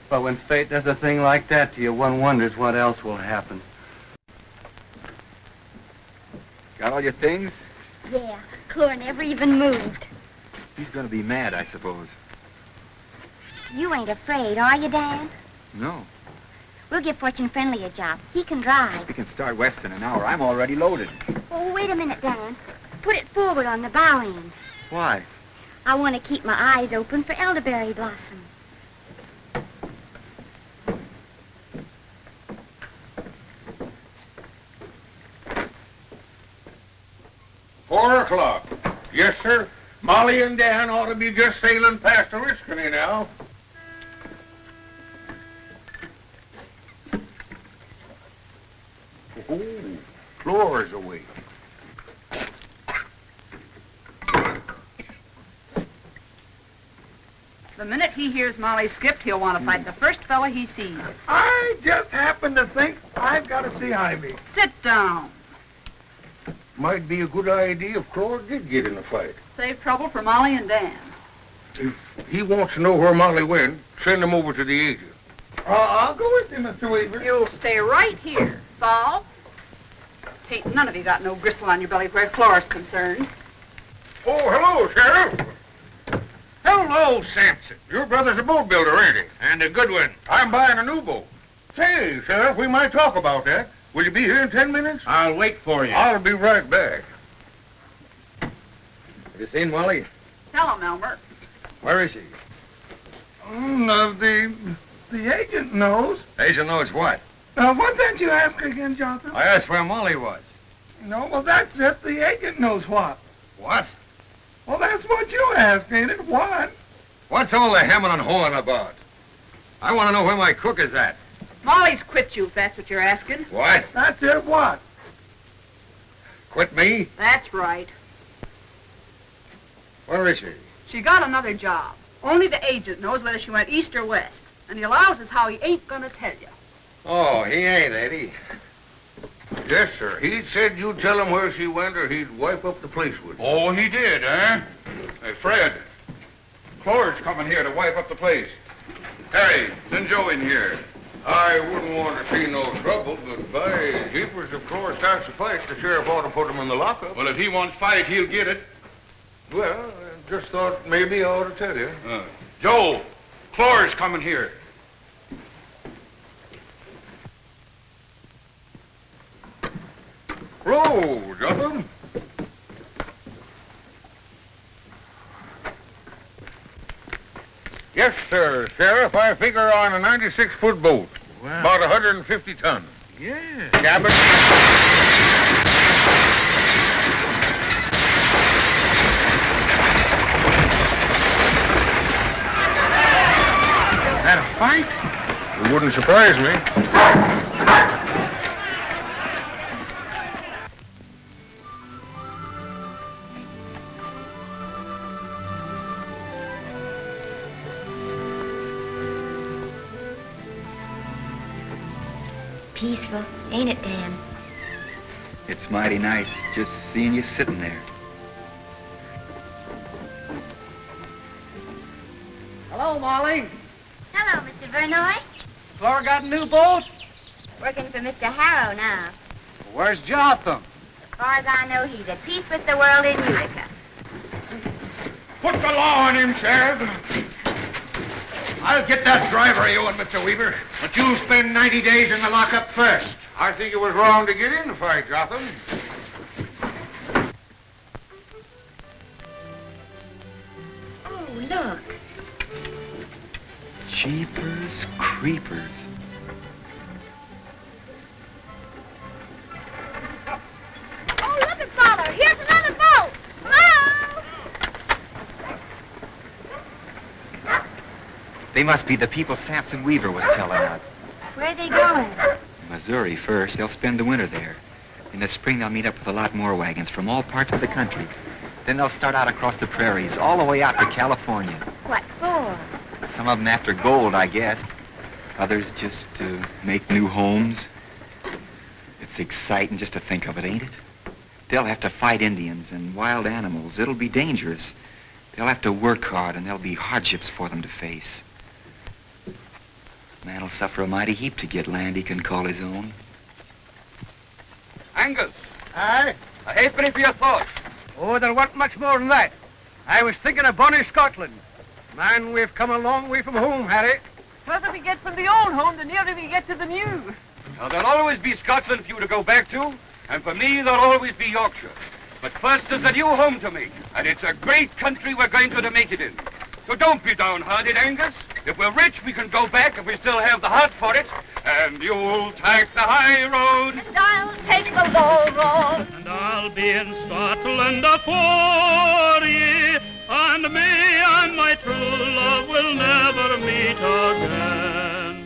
but when fate does a thing like that to you, one wonders what else will happen. Got all your things? Yeah, Clore never even moved. He's going to be mad, I suppose. You ain't afraid, are you, Dan? No. We'll give Fortune Friendly a job. He can drive. We can start west in an hour. I'm already loaded. Oh, wait a minute, Dan. Put it forward on the bow end. Why? I want to keep my eyes open for elderberry blossom. 4 o'clock. Yes, sir. Molly and Dan ought to be just sailing past Oriskany now. Oh, Flora's awake. The minute he hears Molly skipped, he'll want to fight the first fella he sees. I just happen to think I've got to see Ivy. Sit down. Might be a good idea if Flora did get in a fight. Save trouble for Molly and Dan. If he wants to know where Molly went, send him over to the agent. I'll go with you, Mr. Weaver. You'll stay right here. Saul? Ain't none of you got no gristle on your belly where Flora's concerned. Oh, hello, Sheriff. Hello, Sampson. Your brother's a boat builder, ain't he? And a good one. I'm buying a new boat. Say, Sheriff, we might talk about that. Will you be here in 10 minutes? I'll wait for you. I'll be right back. Have you seen Molly? Tell him, Elmer. Where is she? The agent knows. Agent knows what? What did you ask again, Jonathan? I asked where Molly was. No, well, that's it. The agent knows what. What? Well, that's what you asked, ain't it? What? What's all the hemming and hawing about? I want to know where my cook is at. Molly's quit you, if that's what you're asking. What? That's it, what? Quit me? That's right. Where is she? She got another job. Only the agent knows whether she went east or west. And he allows us how he ain't gonna tell you. Oh, he ain't, ain't he? Yes, sir. He said you'd tell him where she went or he'd wipe up the place with you. Oh, he did, eh? Hey, Fred, Flora's coming here to wipe up the place. Harry, send Joe in here. I wouldn't want to see no trouble, but by jeepers, if Flora starts a fight, the sheriff ought to put him in the lockup. Well, if he wants fight, he'll get it. Well, I just thought maybe I ought to tell you. Joe, Flora's coming here. Hello, Jonathan. Yes, sir, Sheriff. I figure on a 96-foot boat. Wow. About 150 tons. Yeah. Cabin. Is that a fight? It wouldn't surprise me. Peaceful, ain't it, Dan? It's mighty nice just seeing you sitting there. Hello, Molly. Hello, Mr. Vernoy. Flora got a new boat? Working for Mr. Harrow now. Where's Jotham? As far as I know, he's at peace with the world in Utica. Put the law on him, Sheriff. I'll get that driver of you and Mr. Weaver, but you'll spend 90 days in the lockup first. I think it was wrong to get in the fight, Jotham. Oh, look. Jeepers creepers. Oh, look at Father. Here's another boat. Hello? They must be the people Sampson Weaver was telling about. Where are they going? Missouri first. They'll spend the winter there. In the spring, they'll meet up with a lot more wagons from all parts of the country. Then they'll start out across the prairies, all the way out to California. What for? Some of them after gold, I guess. Others just to make new homes. It's exciting just to think of it, ain't it? They'll have to fight Indians and wild animals. It'll be dangerous. They'll have to work hard, and there'll be hardships for them to face. Man'll suffer a mighty heap to get land he can call his own. Angus. Aye? A halfpenny for your thoughts. Oh, there wasn't much more than that. I was thinking of Bonnie, Scotland. Man, we've come a long way from home, Harry. The further we get from the old home, the nearer we get to the new. Now, there'll always be Scotland for you to go back to, and for me, there'll always be Yorkshire. But first is the new home to me, and it's a great country we're going to make it in. So don't be downhearted, Angus. If we're rich, we can go back if we still have the heart for it. And you'll take the high road. And I'll take the low road. And I'll be in Scotland afore ye, and me and my true love will never meet again.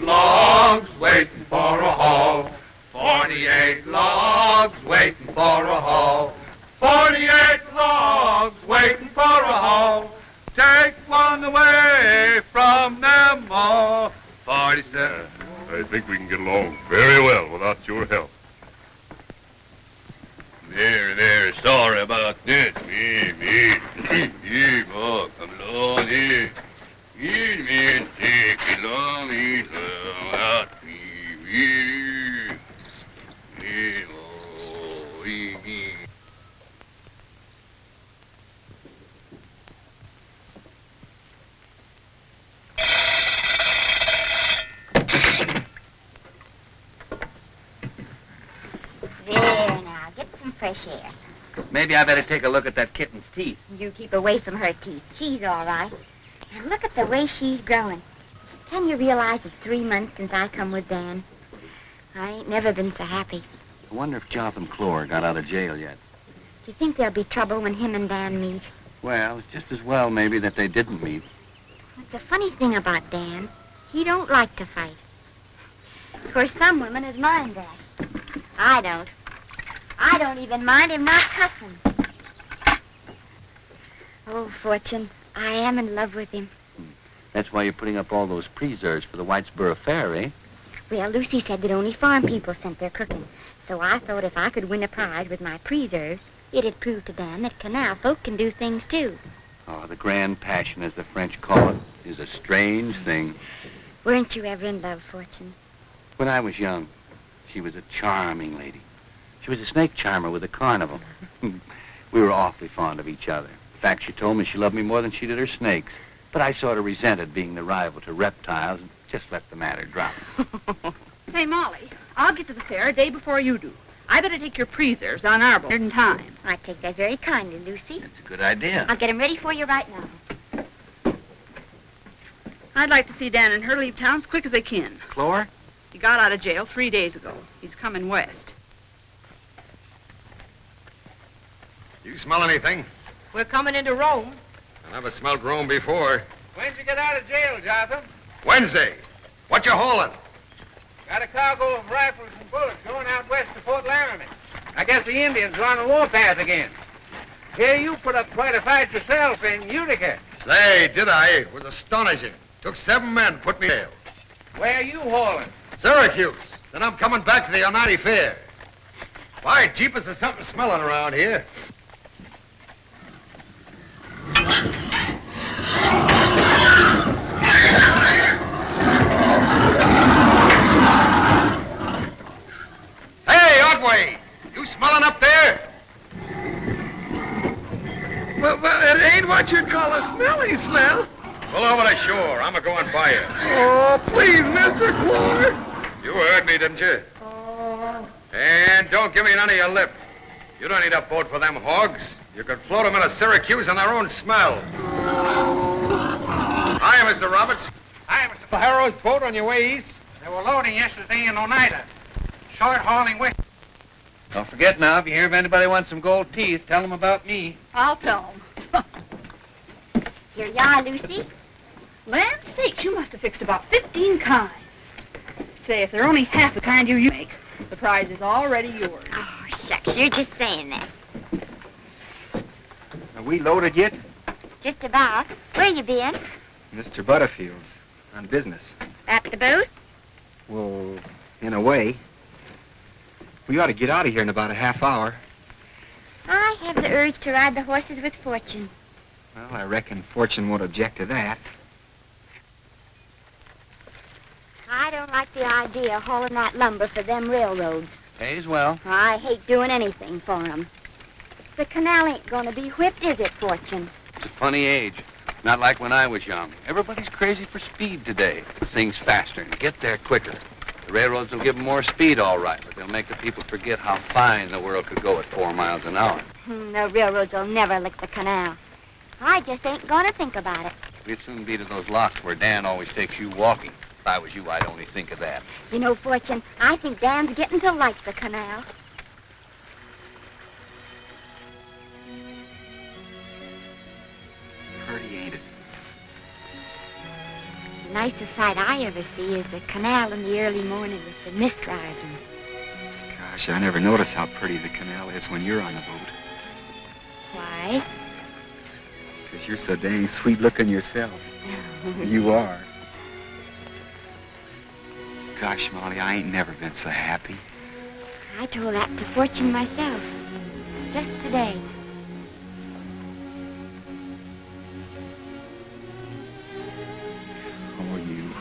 Logs waiting for a haul. 48 logs waiting for a haul. 48 logs waiting for a haul. Take one away from them all. 47. I think we can get along very well without your help. There, sorry about this. Me. Here, Marc, come along here. Here, man, take it long, he's out. Here, oh, he. There now, get some fresh air. Maybe I better take a look at that kitten's teeth. You keep away from her teeth. She's all right. And look at the way she's growing. Can you realize it's 3 months since I come with Dan? I ain't never been so happy. I wonder if Jotham Clore got out of jail yet. Do you think there'll be trouble when him and Dan meet? Well, it's just as well maybe that they didn't meet. It's a funny thing about Dan. He don't like to fight. Of course, some women would mind that. I don't. I don't even mind him not cussing. Oh, Fortune, I am in love with him. That's why you're putting up all those preserves for the Whitesboro Fair, eh? Well, Lucy said that only farm people sent their cooking. So I thought if I could win a prize with my preserves, it'd prove to Dan that canal folk can do things too. Oh, the grand passion, as the French call it, is a strange thing. Weren't you ever in love, Fortune? When I was young, she was a charming lady. She was a snake charmer with a carnival. We were awfully fond of each other. In fact, she told me she loved me more than she did her snakes. But I sort of resented being the rival to reptiles and just let the matter drop. Hey, Molly, I'll get to the fair a day before you do. I better take your preserves on our board in time. I take that very kindly, Lucy. It's a good idea. I'll get 'em ready for you right now. I'd like to see Dan and her leave town as quick as they can. Clore? He got out of jail 3 days ago. He's coming west. You smell anything? We're coming into Rome. I never smelled Rome before. When'd you get out of jail, Jotham? Wednesday. What you hauling? Got a cargo of rifles and bullets going out west to Fort Laramie. I guess the Indians are on the warpath again. Here you put up quite a fight yourself in Utica. Say, did I? It was astonishing. Took 7 men, put me in jail. Where are you hauling? Syracuse. Then I'm coming back to the Onati Fair. Why, jeepers, there's something smelling around here. Hey, Otway! You smelling up there? Well, it ain't what you'd call a smelly smell. Pull over to shore. I'm a-going by you. Oh, please, Mr. Clore. You heard me, didn't you? And don't give me none of your lip. You don't need a boat for them hogs. You could float them into Syracuse on their own smell. Hi, Mr. Roberts. Hi, Mr. Harrow's boat on your way east. They were loading yesterday in Oneida. Short hauling west. Don't forget now, if you hear of anybody wants some gold teeth, tell them about me. I'll tell them. Here you are, Lucy. Land sakes, you must have fixed about 15 kinds. Say, if they're only half the kind you make, the prize is already yours. Oh, shucks, you're just saying that. Are we loaded yet? Just about. Where you been? Mr. Butterfield's on business. At the boat? Well, in a way. We ought to get out of here in about a half hour. I have the urge to ride the horses with Fortune. Well, I reckon Fortune won't object to that. I don't like the idea of hauling that lumber for them railroads. Pays well. I hate doing anything for 'em. The canal ain't gonna be whipped, is it, Fortune? It's a funny age. Not like when I was young. Everybody's crazy for speed today. Things faster and get there quicker. The railroads will give them more speed, all right, but they'll make the people forget how fine the world could go at 4 miles an hour. The railroads will never lick the canal. I just ain't gonna think about it. We'd soon be to those locks where Dan always takes you walking. If I was you, I'd only think of that. You know, Fortune, I think Dan's getting to like the canal. Pretty, ain't it? The nicest sight I ever see is the canal in the early morning with the mist rising. Gosh, I never notice how pretty the canal is when you're on the boat. Why? Because you're so dang sweet-looking yourself. You are. Gosh, Molly, I ain't never been so happy. I told that to Fortune myself. Just today. Oh, you.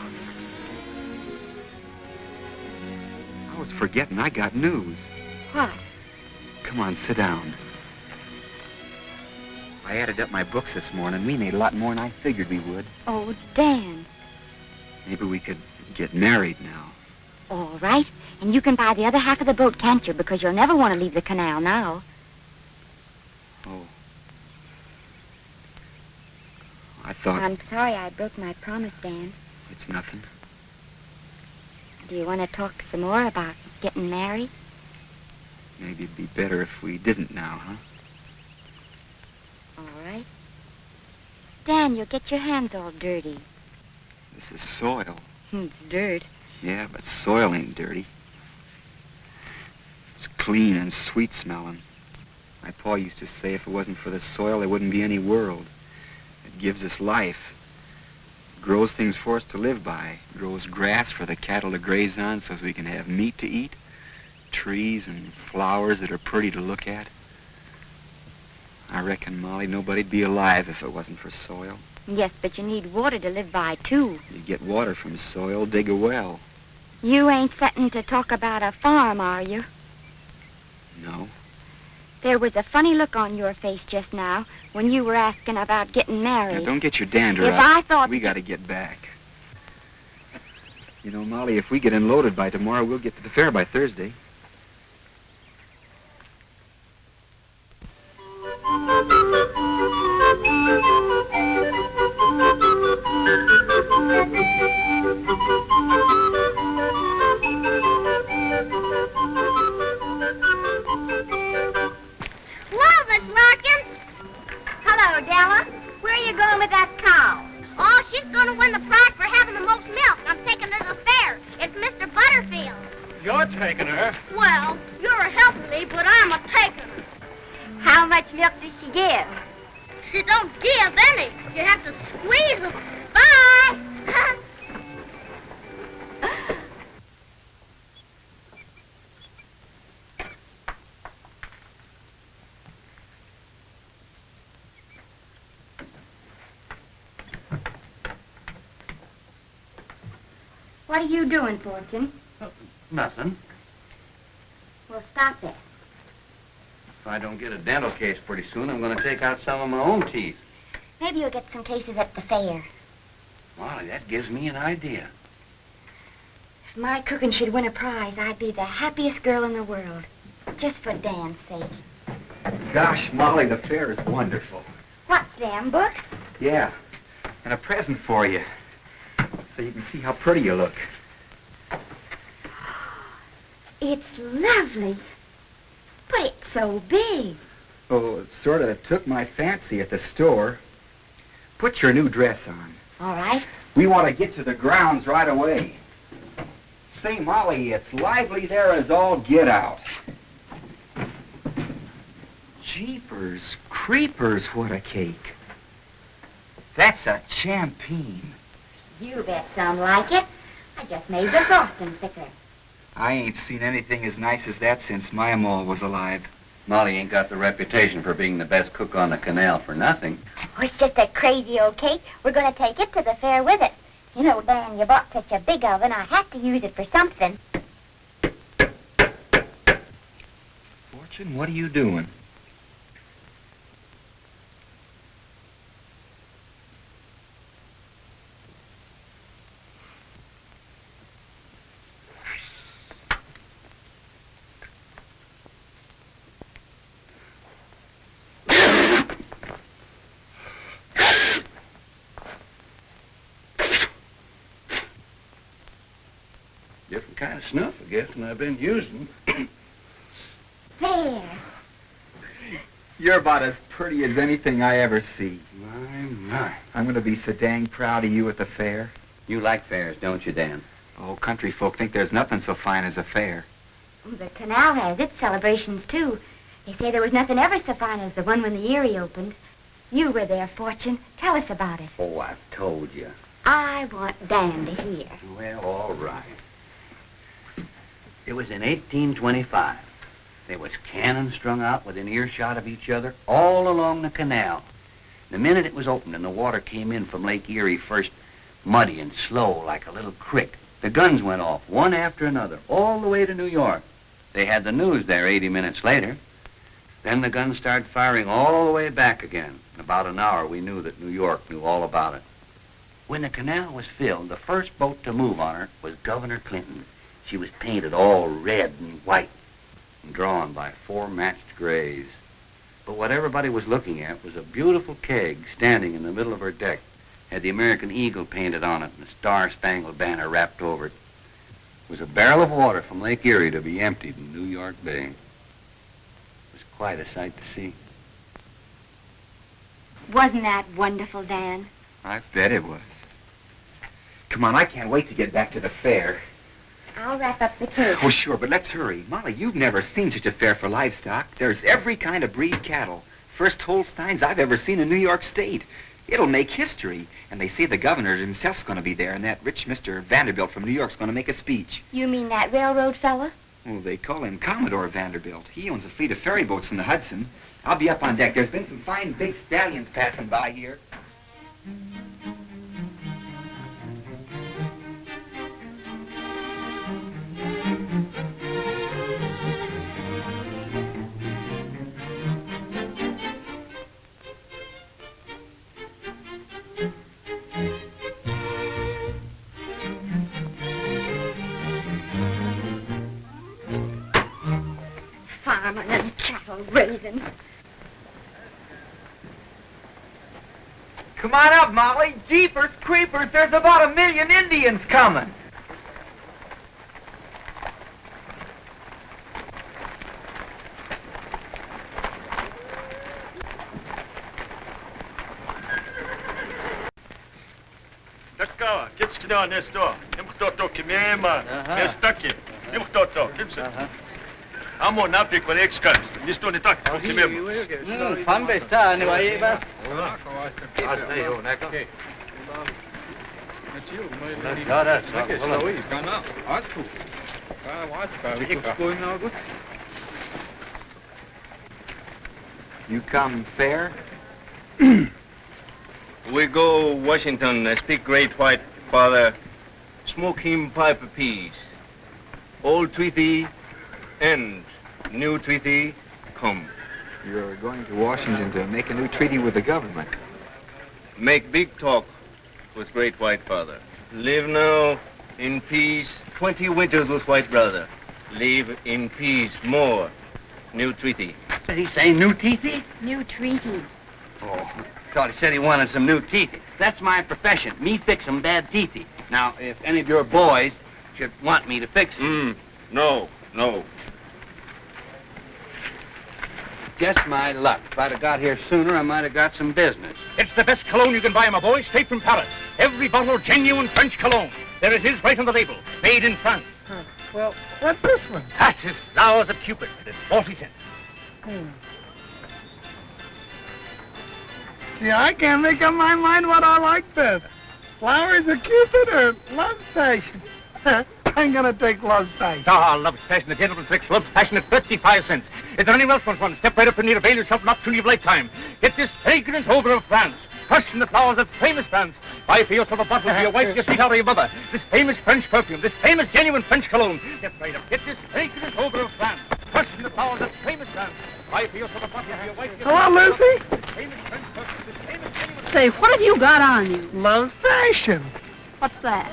I was forgetting I got news. What? Come on, sit down. I added up my books this morning. We made a lot more than I figured we would. Oh, Dan. Maybe we could get married now. All right. And you can buy the other half of the boat, can't you? Because you'll never want to leave the canal now. Oh. I thought... I'm sorry I broke my promise, Dan. It's nothing. Do you want to talk some more about getting married? Maybe it'd be better if we didn't now, huh? All right. Dan, you'll get your hands all dirty. This is soil. It's dirt. Yeah, but soil ain't dirty. It's clean and sweet smelling. My pa used to say if it wasn't for the soil, there wouldn't be any world. It gives us life. It grows things for us to live by. It grows grass for the cattle to graze on so as we can have meat to eat. Trees and flowers that are pretty to look at. I reckon, Molly, nobody'd be alive if it wasn't for soil. Yes, but you need water to live by, too. You get water from soil, dig a well. You ain't setting to talk about a farm, are you? No. There was a funny look on your face just now when you were asking about getting married. Now, don't get your dander If up. I thought... We gotta get back. You know, Molly, if we get unloaded by tomorrow, we'll get to the fair by Thursday. Hello, Della. Where are you going with that cow? Oh, she's going to win the prize for having the most milk. I'm taking her to the fair. It's Mr. Butterfield. You're taking her. Well, you're helping me, but I'm a taking her. How much milk does she give? She don't give any. You have to squeeze them. Bye. What are you doing, Fortune? Nothing. Well, stop it. If I don't get a dental case pretty soon, I'm going to take out some of my own teeth. Maybe you'll get some cases at the fair. Molly, that gives me an idea. If my cooking should win a prize, I'd be the happiest girl in the world. Just for Dan's sake. Gosh, Molly, the fair is wonderful. What's them, Book? Yeah, and a present for you. So you can see how pretty you look. It's lovely. But it's so big. Oh, it sort of took my fancy at the store. Put your new dress on. All right. We want to get to the grounds right away. Say, Molly, it's lively there as all get out. Jeepers creepers, what a cake. That's a champagne. You bet some like it. I just made the frosting thicker. I ain't seen anything as nice as that since my ma was alive. Molly ain't got the reputation for being the best cook on the canal for nothing. Oh, it's just a crazy old cake. We're going to take it to the fair with us. You know, Dan, you bought such a big oven, I had to use it for something. Fortune, what are you doing? Different kind of snuff, I guess, than I've been using. There. You're about as pretty as anything I ever see. My. I'm going to be so dang proud of you at the fair. You like fairs, don't you, Dan? Oh, country folk think there's nothing so fine as a fair. Oh, the canal has its celebrations, too. They say there was nothing ever so fine as the one when the Erie opened. You were there, Fortune. Tell us about it. Oh, I've told you. I want Dan to hear. Well, all right. It was in 1825. There was cannon strung out within earshot of each other all along the canal. The minute it was opened and the water came in from Lake Erie, first muddy and slow like a little creek, the guns went off one after another all the way to New York. They had the news there 80 minutes later. Then the guns started firing all the way back again. In about an hour, we knew that New York knew all about it. When the canal was filled, the first boat to move on her was Governor Clinton's. She was painted all red and white and drawn by 4 matched grays. But what everybody was looking at was a beautiful keg standing in the middle of her deck. Had the American eagle painted on it and the Star-Spangled Banner wrapped over it. It was a barrel of water from Lake Erie to be emptied in New York Bay. It was quite a sight to see. Wasn't that wonderful, Dan? I bet it was. Come on, I can't wait to get back to the fair. I'll wrap up the cake. Oh, sure, but let's hurry. Molly, you've never seen such a fair for livestock. There's every kind of breed cattle. First Holsteins I've ever seen in New York State. It'll make history. And they say the governor himself's going to be there, and that rich Mr. Vanderbilt from New York's going to make a speech. You mean that railroad fella? Oh, they call him Commodore Vanderbilt. He owns a fleet of ferry boats in the Hudson. I'll be up on deck. There's been some fine big stallions passing by here. Farming and cattle raising. Come on up, Molly. Jeepers creepers, there's about 1 million Indians coming. Така, кетчки да не сто. Им кто-то кемема, не стаки. Им кто-то, кимсе. Амо напи коллекска. Нисто не так, кемема. Fonda sta ne vai ba. You come fair? We go Washington, speak great white father, smoke him pipe of peace. Old treaty end, new treaty come. You're going to Washington to make a new treaty with the government. Make big talk with great white father. Live now in peace, 20 winters with white brother. Live in peace more, new treaty. Did he say new teethy? New treaty. Oh, thought he said he wanted some new teeth. That's my profession. Me fix 'em bad teethy. Now, if any of your boys should want me to fix them. No. Just my luck. If I'd have got here sooner, I might have got some business. It's the best cologne you can buy, my boy, straight from Paris. Every bottle genuine French cologne. There it is right on the label. Made in France. Well, what's this one? That's his Flowers of Cupid. It's 40 cents. See, I can't make up my mind what I like best. Flowers of Cupid or Love's Passion? I'm gonna take Love's Passion. Ah, Love's Passion, the gentleman's fix, Love's Passion at 35 cents. If there anyone else wants one, step right up and you'll avail yourself an opportunity of a lifetime. Get this fragrant odor of France, crushed in the flowers of famous France. Buy for yourself a bottle for your wife, your sweetheart, or your mother. This famous French perfume, this famous genuine French cologne. Get right up. Get this fragrant odor of France, crushed in the flowers of famous France. Buy for yourself a bottle for your wife, your Hello, Lucy. This famous French perfume, this famous genuine... Say, what have you got on you? Love's Passion. What's that?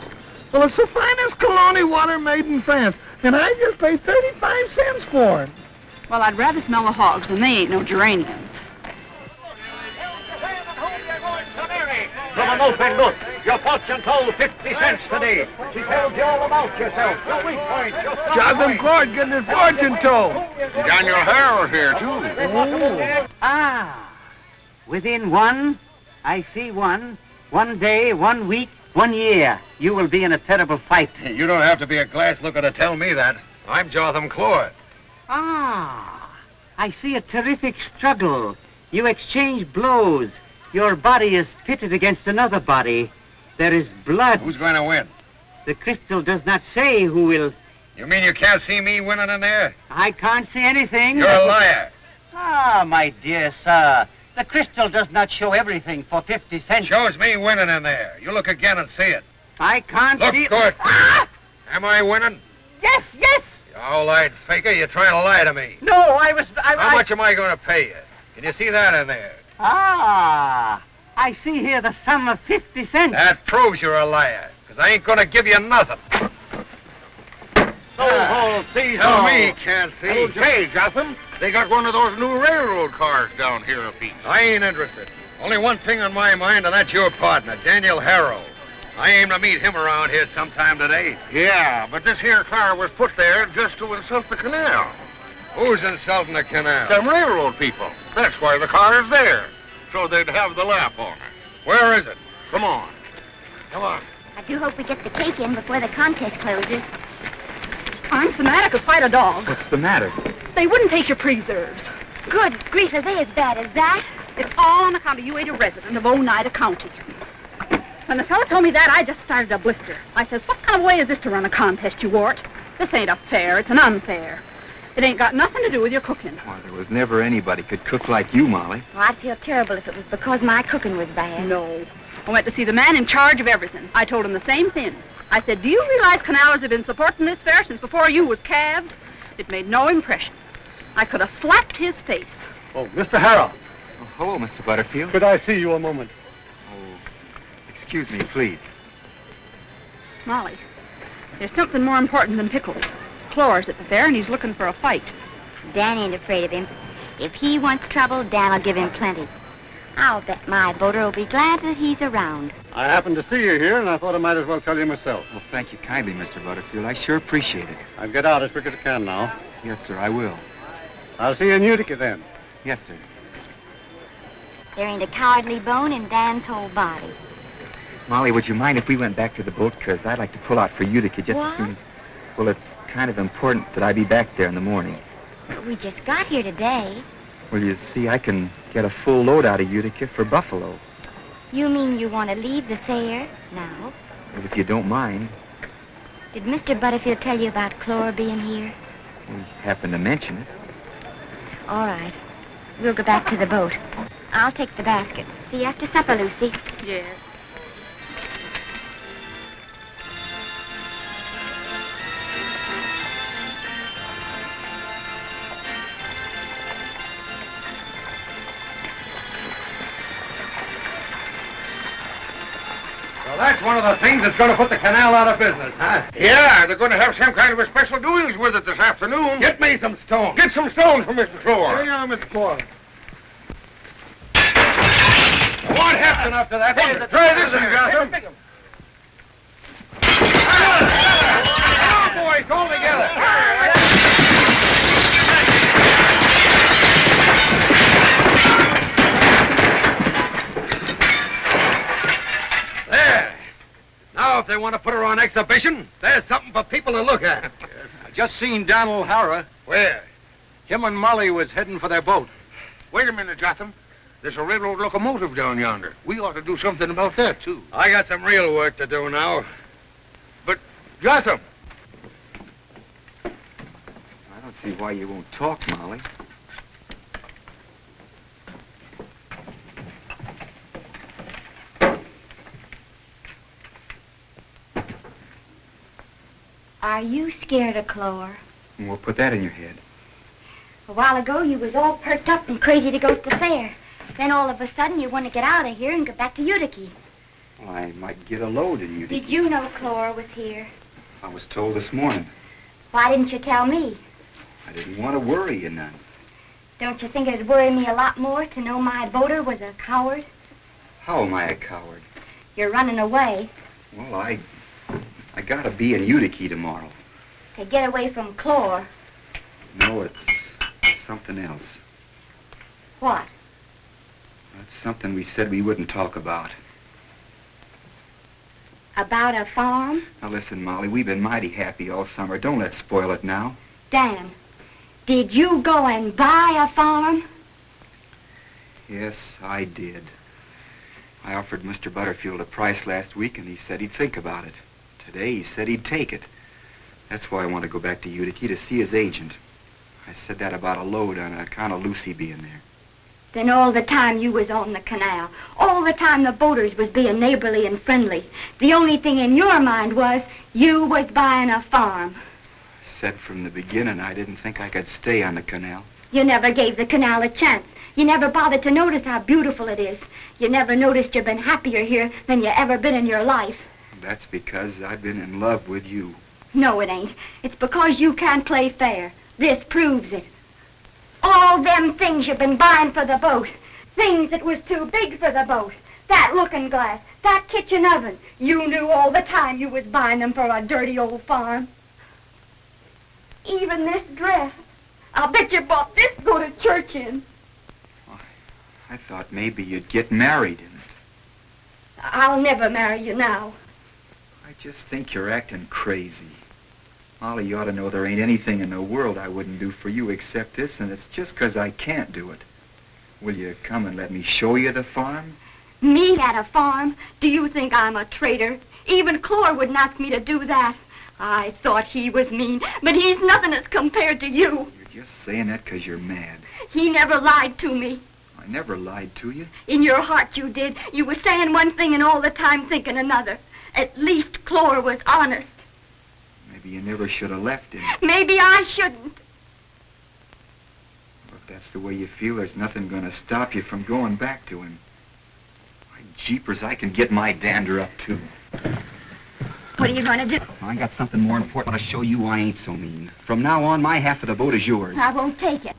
Well, it's the finest cologne water made in France, and I just paid 35 cents for it. Well, I'd rather smell the hogs, and they ain't no geraniums. From an open book, your fortune told 50 cents today. She tells you all about yourself, your weak points, your strong Jonathan Clark getting his fortune told. Daniel Harrell here, too. Oh. Ah, within one day, 1 week, 1 year, you will be in a terrible fight. You don't have to be a glass looker to tell me that. I'm Jotham Claude. Ah, I see a terrific struggle. You exchange blows. Your body is pitted against another body. There is blood. Who's going to win? The crystal does not say who will... You mean you can't see me winning in there? I can't see anything. You're a liar. Ah, my dear sir, the crystal does not show everything for 50 cents. Shows me winning in there. You look again and see it. I can't see... Look good. Ah! Am I winning? Yes, yes! You all-eyed faker, you're trying to lie to me. No, I was... How much am I going to pay you? Can you see that in there? Ah, I see here the sum of 50 cents. That proves you're a liar, because I ain't going to give you nothing. Tell me you can't see. Okay, Jotham. They got one of those new railroad cars down here apiece. I ain't interested. Only one thing on my mind, and that's your partner, Daniel Harrell. I aim to meet him around here sometime today. Yeah, but this here car was put there just to insult the canal. Who's insulting the canal? Them railroad people. That's why the car is there, so they'd have the laugh on it. Where is it? Come on. Come on. I do hope we get the cake in before the contest closes. I'm fanatic as fight a dog. What's the matter? They wouldn't take your preserves. Good grief, are they as bad as that? It's all on account of you ain't a resident of Oneida County. When the fellow told me that, I just started a blister. I says, what kind of way is this to run a contest, you wart? This ain't a fair, it's an unfair. It ain't got nothing to do with your cooking. Why, there was never anybody could cook like you, Molly. Well, I'd feel terrible if it was because my cooking was bad. No. I went to see the man in charge of everything. I told him the same thing. I said, do you realize canalers have been supporting this fair since before you was calved? It made no impression. I could have slapped his face. Oh, Mr. Harrell. Oh, hello, Mr. Butterfield. Could I see you a moment? Oh, excuse me, please. Molly, there's something more important than pickles. Clore's at the fair, and he's looking for a fight. Dan ain't afraid of him. If he wants trouble, Dan'll give him plenty. I'll bet my voter will be glad that he's around. I happened to see you here, and I thought I might as well tell you myself. Well, thank you kindly, Mr. Butterfield. I sure appreciate it. I'll get out as quick as I can now. Yes, sir, I will. I'll see you in Utica then. Yes, sir. There ain't a cowardly bone in Dan's whole body. Molly, would you mind if we went back to the boat? Because I'd like to pull out for Utica just as soon as... Well, it's kind of important that I be back there in the morning. But we just got here today. Well, you see, I can get a full load out of Utica for Buffalo. You mean you want to leave the fair now? Well, if you don't mind. Did Mr. Butterfield tell you about Clore being here? We happened to mention it. All right. We'll go back to the boat. I'll take the basket. See you after supper, Lucy. Yes. Well, that's one of the things that's going to put the canal out of business, huh? Yeah, they're going to have some kind of a special doings with it this afternoon. Get me some stones. Get some stones from Mr. Clore. Here you are, Mr. Clore. What happened after that? Try this one, Jotham. Come on, boys, all together. There. Now, if they want to put her on exhibition, there's something for people to look at. I just seen Don O'Hara. Where? Him and Molly was heading for their boat. Wait a minute, Jotham. There's a railroad locomotive down yonder. We ought to do something about that, too. I got some real work to do now. But, Jotham! I don't see why you won't talk, Molly. Are you scared of Clore? And we'll put that in your head. A while ago, you was all perked up and crazy to go to the fair. Then all of a sudden, you want to get out of here and go back to Utica. Well, I might get a load in Utica. Did you know Clore was here? I was told this morning. Why didn't you tell me? I didn't want to worry you none. Don't you think it'd worry me a lot more to know my voter was a coward? How am I a coward? You're running away. Well, I gotta be in Utica tomorrow. To get away from Clore. No, it's something else. What? That's something we said we wouldn't talk about. About a farm? Now listen, Molly, we've been mighty happy all summer. Don't let's spoil it now. Dan, did you go and buy a farm? Yes, I did. I offered Mr. Butterfield a price last week, and he said he'd think about it. Today, he said he'd take it. That's why I want to go back to Utica to see his agent. I said that about a load on account of Lucy being there. Then all the time you was on the canal, all the time the boaters was being neighborly and friendly, the only thing in your mind was you was buying a farm. I said from the beginning I didn't think I could stay on the canal. You never gave the canal a chance. You never bothered to notice how beautiful it is. You never noticed you've been happier here than you ever been in your life. That's because I've been in love with you. No, it ain't. It's because you can't play fair. This proves it. All them things you've been buying for the boat. Things that was too big for the boat. That looking glass, that kitchen oven. You knew all the time you was buying them for a dirty old farm. Even this dress. I'll bet you bought this to go to church in. I thought maybe you'd get married in it. I'll never marry you now. I just think you're acting crazy. Molly, you ought to know there ain't anything in the world I wouldn't do for you except this, and it's just 'cause I can't do it. Will you come and let me show you the farm? Me at a farm? Do you think I'm a traitor? Even Clore wouldn't ask me to do that. I thought he was mean, but he's nothing as compared to you. You're just saying that 'cause you're mad. He never lied to me. I never lied to you. In your heart you did. You were saying one thing and all the time thinking another. At least Clore was honest. Maybe you never should have left him. Maybe I shouldn't. If that's the way you feel, there's nothing going to stop you from going back to him. My jeepers, I can get my dander up, too. What are you going to do? I got something more important to show you I ain't so mean. From now on, my half of the boat is yours. I won't take it.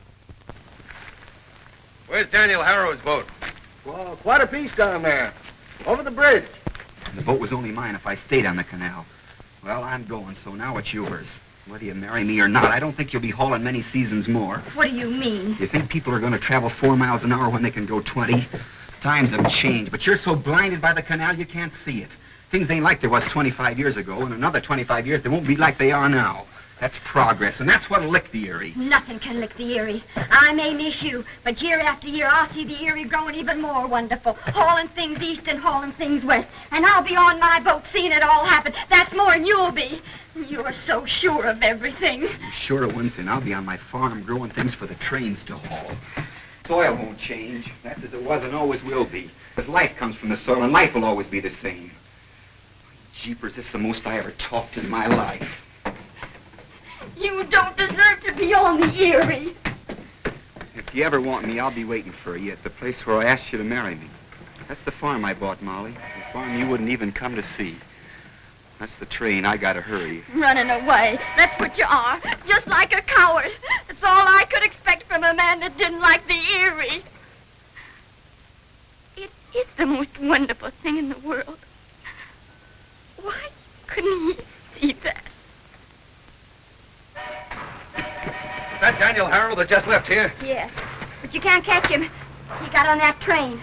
Where's Daniel Harrow's boat? Well, quite a piece down there. Over the bridge. The boat was only mine if I stayed on the canal. Well, I'm going, so now it's yours. Whether you marry me or not, I don't think you'll be hauling many seasons more. What do you mean? You think people are going to travel 4 miles an hour when they can go 20? Times have changed, but you're so blinded by the canal you can't see it. Things ain't like they was 25 years ago. In another 25 years, they won't be like they are now. That's progress, and that's what'll lick the Erie. Nothing can lick the Erie. I may miss you, but year after year I'll see the Erie growing even more wonderful, hauling things east and hauling things west, and I'll be on my boat seeing it all happen. That's more than you'll be. You're so sure of everything. I'm sure of one thing. I'll be on my farm growing things for the trains to haul. Soil won't change. That's as it was and always will be. Because life comes from the soil, and life will always be the same. Jeepers, it's the most I ever talked in my life. You don't deserve to be on the Erie. If you ever want me, I'll be waiting for you at the place where I asked you to marry me. That's the farm I bought, Molly. The farm you wouldn't even come to see. That's the train. I gotta hurry. Running away. That's what you are. Just like a coward. That's all I could expect from a man that didn't like the Erie. It is the most wonderful thing in the world. Why couldn't he see that? Is that Daniel Harrow that just left here? Yes, but you can't catch him. He got on that train.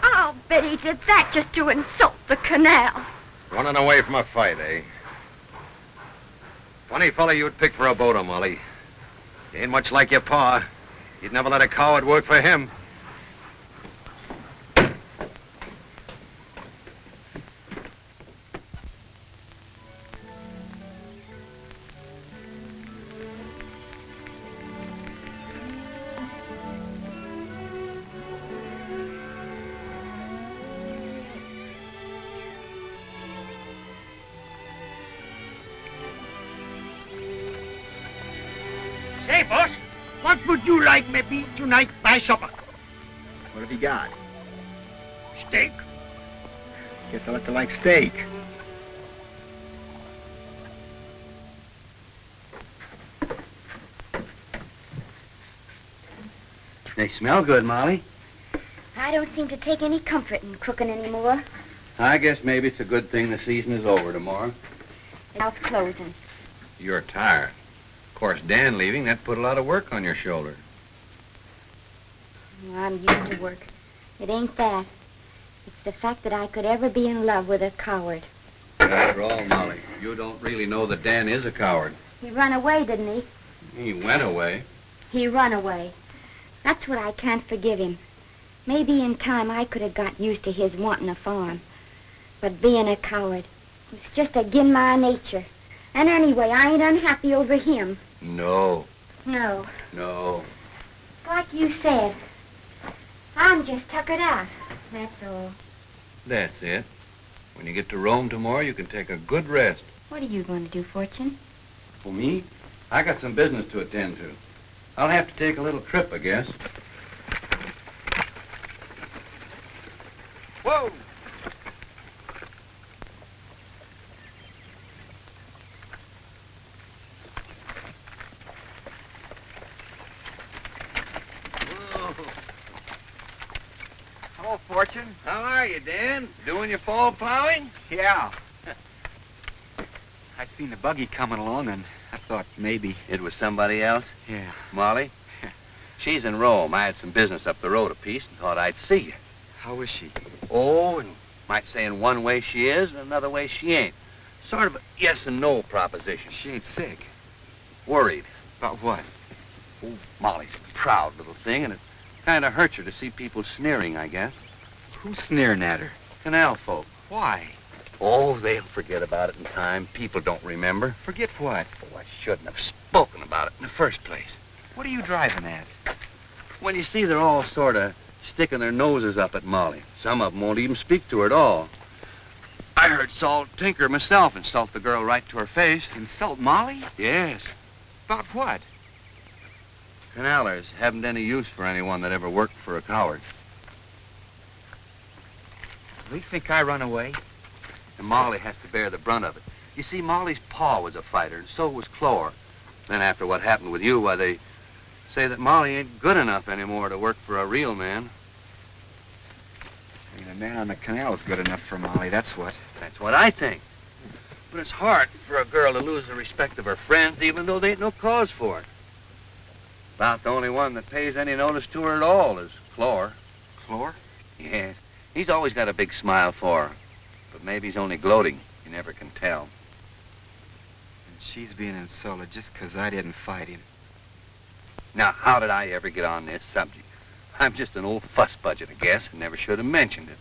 I'll bet he did that just to insult the canal. Running away from a fight, eh? Funny fella you'd pick for a boater, Molly. You ain't much like your pa. You'd never let a coward work for him. Say, boss, what would you like maybe tonight by supper? What have you got? Steak? Guess I'll have to like steak. They smell good, Molly. I don't seem to take any comfort in cooking anymore. I guess maybe it's a good thing the season is over tomorrow. The house closing. You're tired. Of course, Dan leaving, that put a lot of work on your shoulder. Well, I'm used to work. It ain't that. It's the fact that I could ever be in love with a coward. After all, Molly, you don't really know that Dan is a coward. He run away, didn't he? He went away. He run away. That's what I can't forgive him. Maybe in time I could have got used to his wanting a farm. But being a coward, it's just agin my nature. And anyway, I ain't unhappy over him. No. No. No. Like you said, I'm just tuckered out. That's all. That's it. When you get to Rome tomorrow, you can take a good rest. What are you going to do, Fortune? For me, I got some business to attend to. I'll have to take a little trip, I guess. Whoa! Hello, Fortune. How are you, Dan? Doing your fall plowing? Yeah. I seen the buggy coming along, and I thought maybe... It was somebody else? Yeah. Molly? She's in Rome. I had some business up the road a piece and thought I'd see you. How is she? Oh, and might say in one way she is, and another way she ain't. Sort of a yes and no proposition. She ain't sick. Worried. About what? Oh, Molly's a proud little thing, and it kind of hurts her to see people sneering, I guess. Who's sneering at her? Canal folk. Why? Oh, they'll forget about it in time. People don't remember. Forget what? Oh, I shouldn't have spoken about it in the first place. What are you driving at? Well, you see, they're all sort of sticking their noses up at Molly. Some of them won't even speak to her at all. I heard Saul Tinker myself insult the girl right to her face. Insult Molly? Yes. About what? Canalers haven't any use for anyone that ever worked for a coward. They think I run away? And Molly has to bear the brunt of it. You see, Molly's pa was a fighter, and so was Clore. Then after what happened with you, why, they say that Molly ain't good enough anymore to work for a real man. I mean, a man on the canal is good enough for Molly, that's what. That's what I think. But it's hard for a girl to lose the respect of her friends, even though there ain't no cause for it. About the only one that pays any notice to her at all is Clore. Clore? Yes. He's always got a big smile for her. But maybe he's only gloating. You never can tell. And she's being insulted just 'cause I didn't fight him. Now, how did I ever get on this subject? I'm just an old fuss budget, I guess, and never should have mentioned it.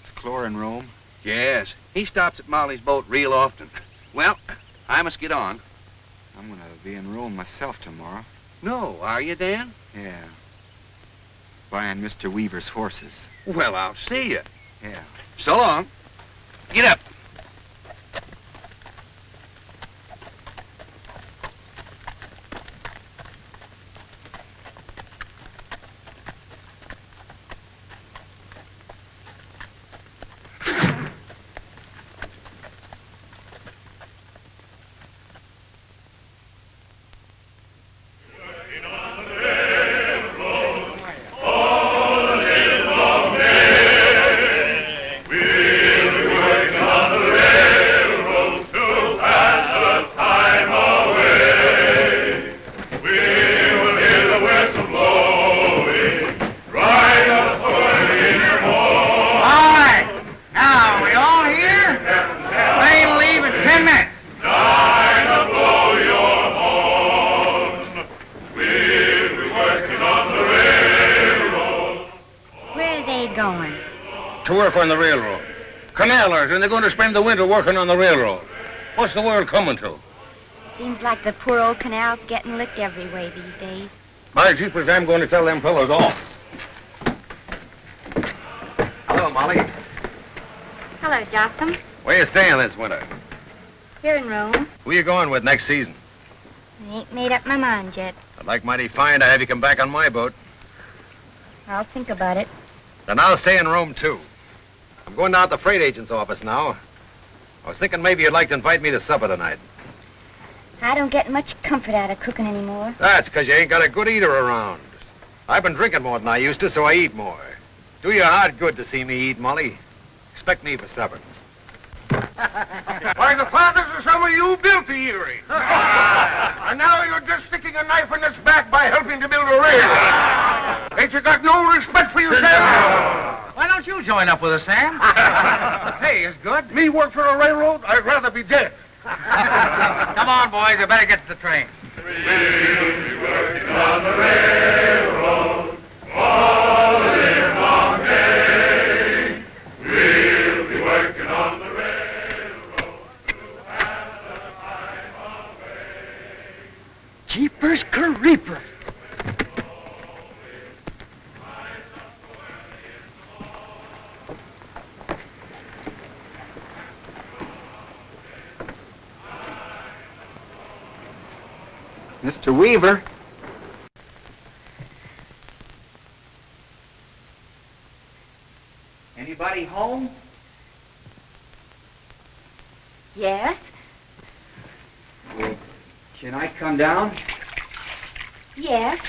Is Clore in Rome? Yes. He stops at Molly's boat real often. Well, I must get on. I'm gonna be in Rome myself tomorrow. No, are you, Dan? Yeah. Buying Mr. Weaver's horses. Well, I'll see you. Yeah. So long. Get up. On the railroad. Canalers, and they're going to spend the winter working on the railroad. What's the world coming to? Seems like the poor old canal's getting licked every way these days. My jeepers, I'm going to tell them fellows off. Hello, Molly. Hello, Jotham. Where you staying this winter? Here in Rome. Who you going with next season? I ain't made up my mind yet. I'd like mighty fine to have you come back on my boat. I'll think about it. Then I'll stay in Rome, too. I'm going down to the freight agent's office now. I was thinking maybe you'd like to invite me to supper tonight. I don't get much comfort out of cooking anymore. That's because you ain't got a good eater around. I've been drinking more than I used to, so I eat more. Do your heart good to see me eat, Molly. Expect me for supper. Why, the fathers of some of you built the Erie. And now you're just sticking a knife in its back by helping to build a railroad. Ain't you got no respect for yourself? Why don't you join up with us, Sam? Hey, is good. Me work for a railroad? I'd rather be dead. Come on, boys. You better get to the train. We'll be working on the railroad all the livelong day. We'll be working on the railroad to have the time away. Jeepers creepers. Mr. Weaver. Anybody home? Yes? Well, can I come down? Yes.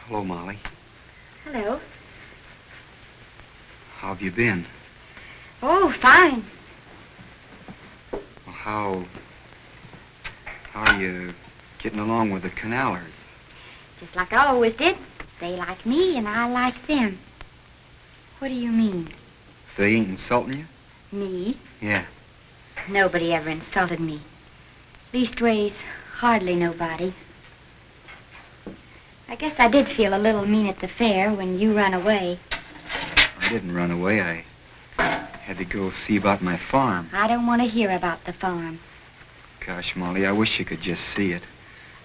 Hello, Molly. Hello. How have you been? Oh, fine. Well, how are you getting along with the Connellers? Just like I always did. They like me and I like them. What do you mean? They ain't insulting you? Me? Yeah. Nobody ever insulted me. Leastways, hardly nobody. I guess I did feel a little mean at the fair when you run away. I didn't run away. I had to go see about my farm. I don't want to hear about the farm. Gosh, Molly, I wish you could just see it.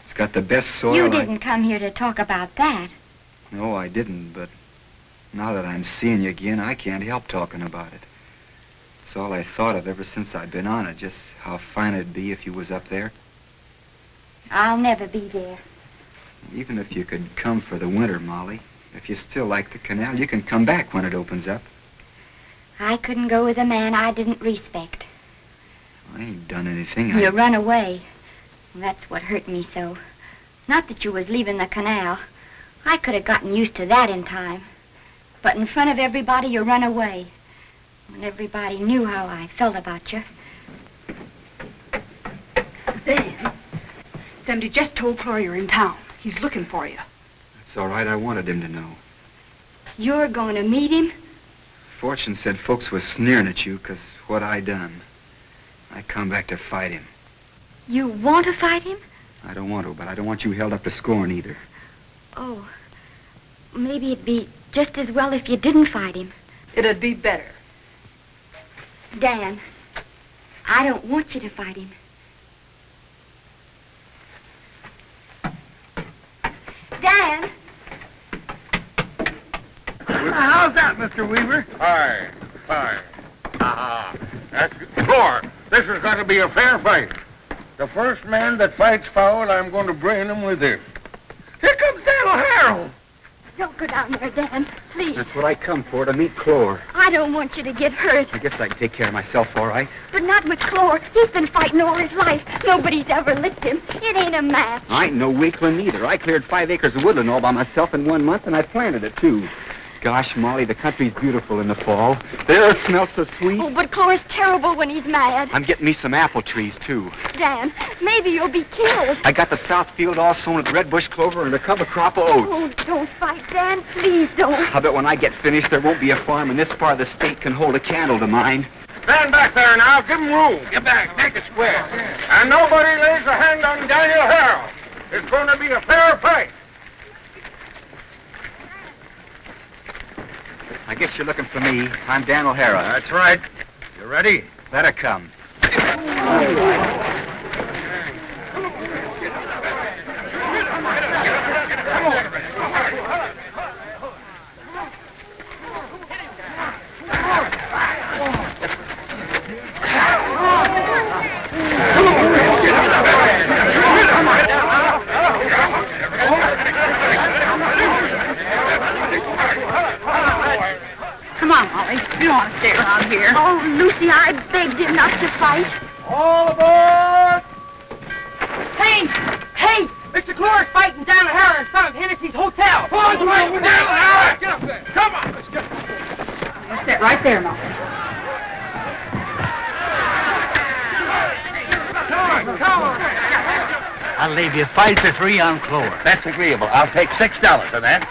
It's got the best soil. You didn't come here to talk about that. No, I didn't, but now that I'm seeing you again, I can't help talking about it. It's all I thought of ever since I've been on it, just how fine it'd be if you was up there. I'll never be there. Even if you could come for the winter, Molly, if you still like the canal, you can come back when it opens up. I couldn't go with a man I didn't respect. I ain't done anything. You run away. That's what hurt me so. Not that you was leaving the canal. I could have gotten used to that in time. But in front of everybody, you run away. When everybody knew how I felt about you. Somebody just told Clore you're in town. He's looking for you. It's all right. I wanted him to know. You're going to meet him? Fortune said folks was sneering at you because what I done. I come back to fight him. You want to fight him? I don't want to, but I don't want you held up to scorn either. Oh, maybe it'd be just as well if you didn't fight him. It'd be better. Dan, I don't want you to fight him. Dan! How's that, Mr. Weaver? Fine, fine. That's Clore. This is going to be a fair fight. The first man that fights foul, I'm going to brain him with this. Here comes Dan O'Hara. Don't go down there, Dan. Please. That's what I come for, to meet Clore. I don't want you to get hurt. I guess I can take care of myself, all right. But not with Clore. He's been fighting all his life. Nobody's ever licked him. It ain't a match. I ain't no weakling either. I cleared 5 acres of woodland all by myself in 1 month, and I planted it, too. Gosh, Molly, the country's beautiful in the fall. The earth smells so sweet. Oh, but Clore's terrible when he's mad. I'm getting me some apple trees, too. Dan, maybe you'll be killed. I got the south field all sown with red bush clover and a cover crop of oats. Oh, don't fight, Dan. Please don't. I bet when I get finished, there won't be a farm in this part of the state can hold a candle to mine. Stand back there now. Give him room. Get back. Make it square. And nobody lays a hand on Daniel O'Hara. It's going to be a fair fight. I guess you're looking for me. I'm Dan O'Hara. That's right. You ready? Let her come. You don't want to stay around here. Oh, Lucy, I begged him not to fight. All aboard! Hey! Hey! Mr. Clore's fighting down the harrow in front of Hennessy's hotel. Come on, down the harrow! Get up there! Come on, let's get. You sit right there, Marc. Come on! I'll leave you 5-3 on Clore. That's agreeable. I'll take $6 for that.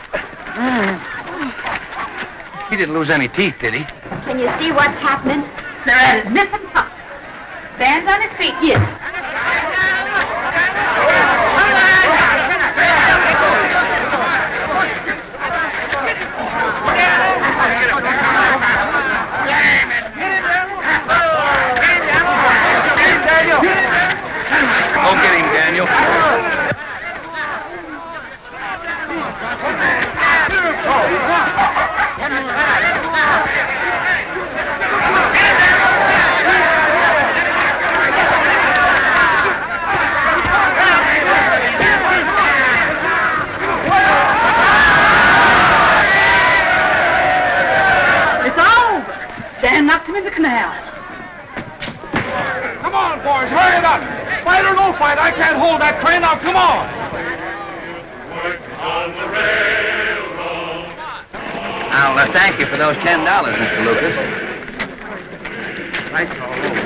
He didn't lose any teeth, did he? Can you see what's happening? They're at his nip and tuck. Stands on his feet, yes. Go get him, Daniel. It's all over. Dan knocked him in the canal. Come on, boys, hurry it up! Fight or no fight, I can't hold that train. Now, come on! I'll thank you for those $10, Mr. Lucas. Thanks all over.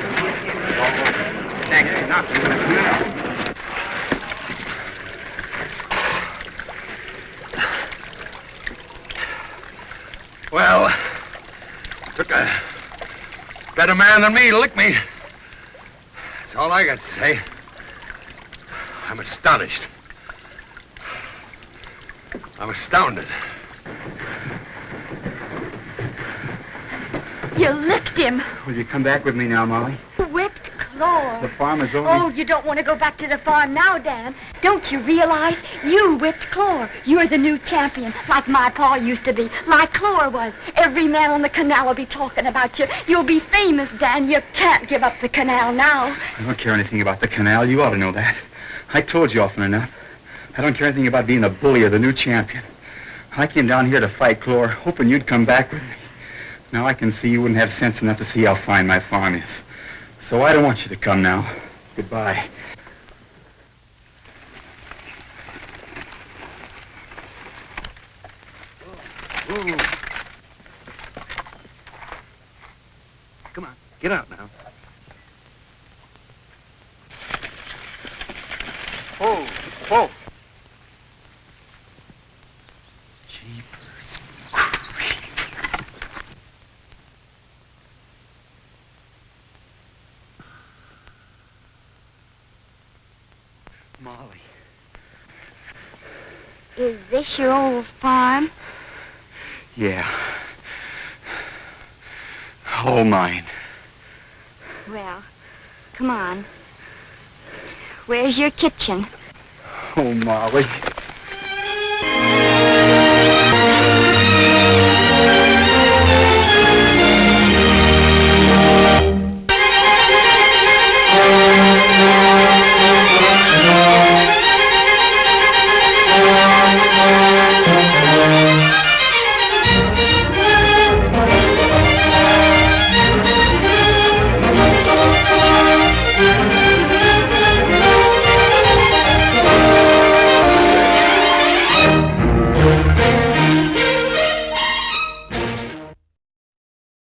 Thank you. Well, took a better man than me to lick me. That's all I got to say. I'm astonished. I'm astounded. You licked him. Will you come back with me now, Molly? Whipped Clore. The farm is over. Oh, you don't want to go back to the farm now, Dan. Don't you realize you whipped Clore? You're the new champion, like my pa used to be, like Clore was. Every man on the canal will be talking about you. You'll be famous, Dan. You can't give up the canal now. I don't care anything about the canal. You ought to know that. I told you often enough. I don't care anything about being the bully or the new champion. I came down here to fight Clore, hoping you'd come back with me. Now I can see you wouldn't have sense enough to see how fine my farm is. So I don't want you to come now. Goodbye. Ooh. Come on, get out now. Oh, oh. Molly. Is this your old farm? Yeah. All mine. Well, come on. Where's your kitchen? Oh, Molly.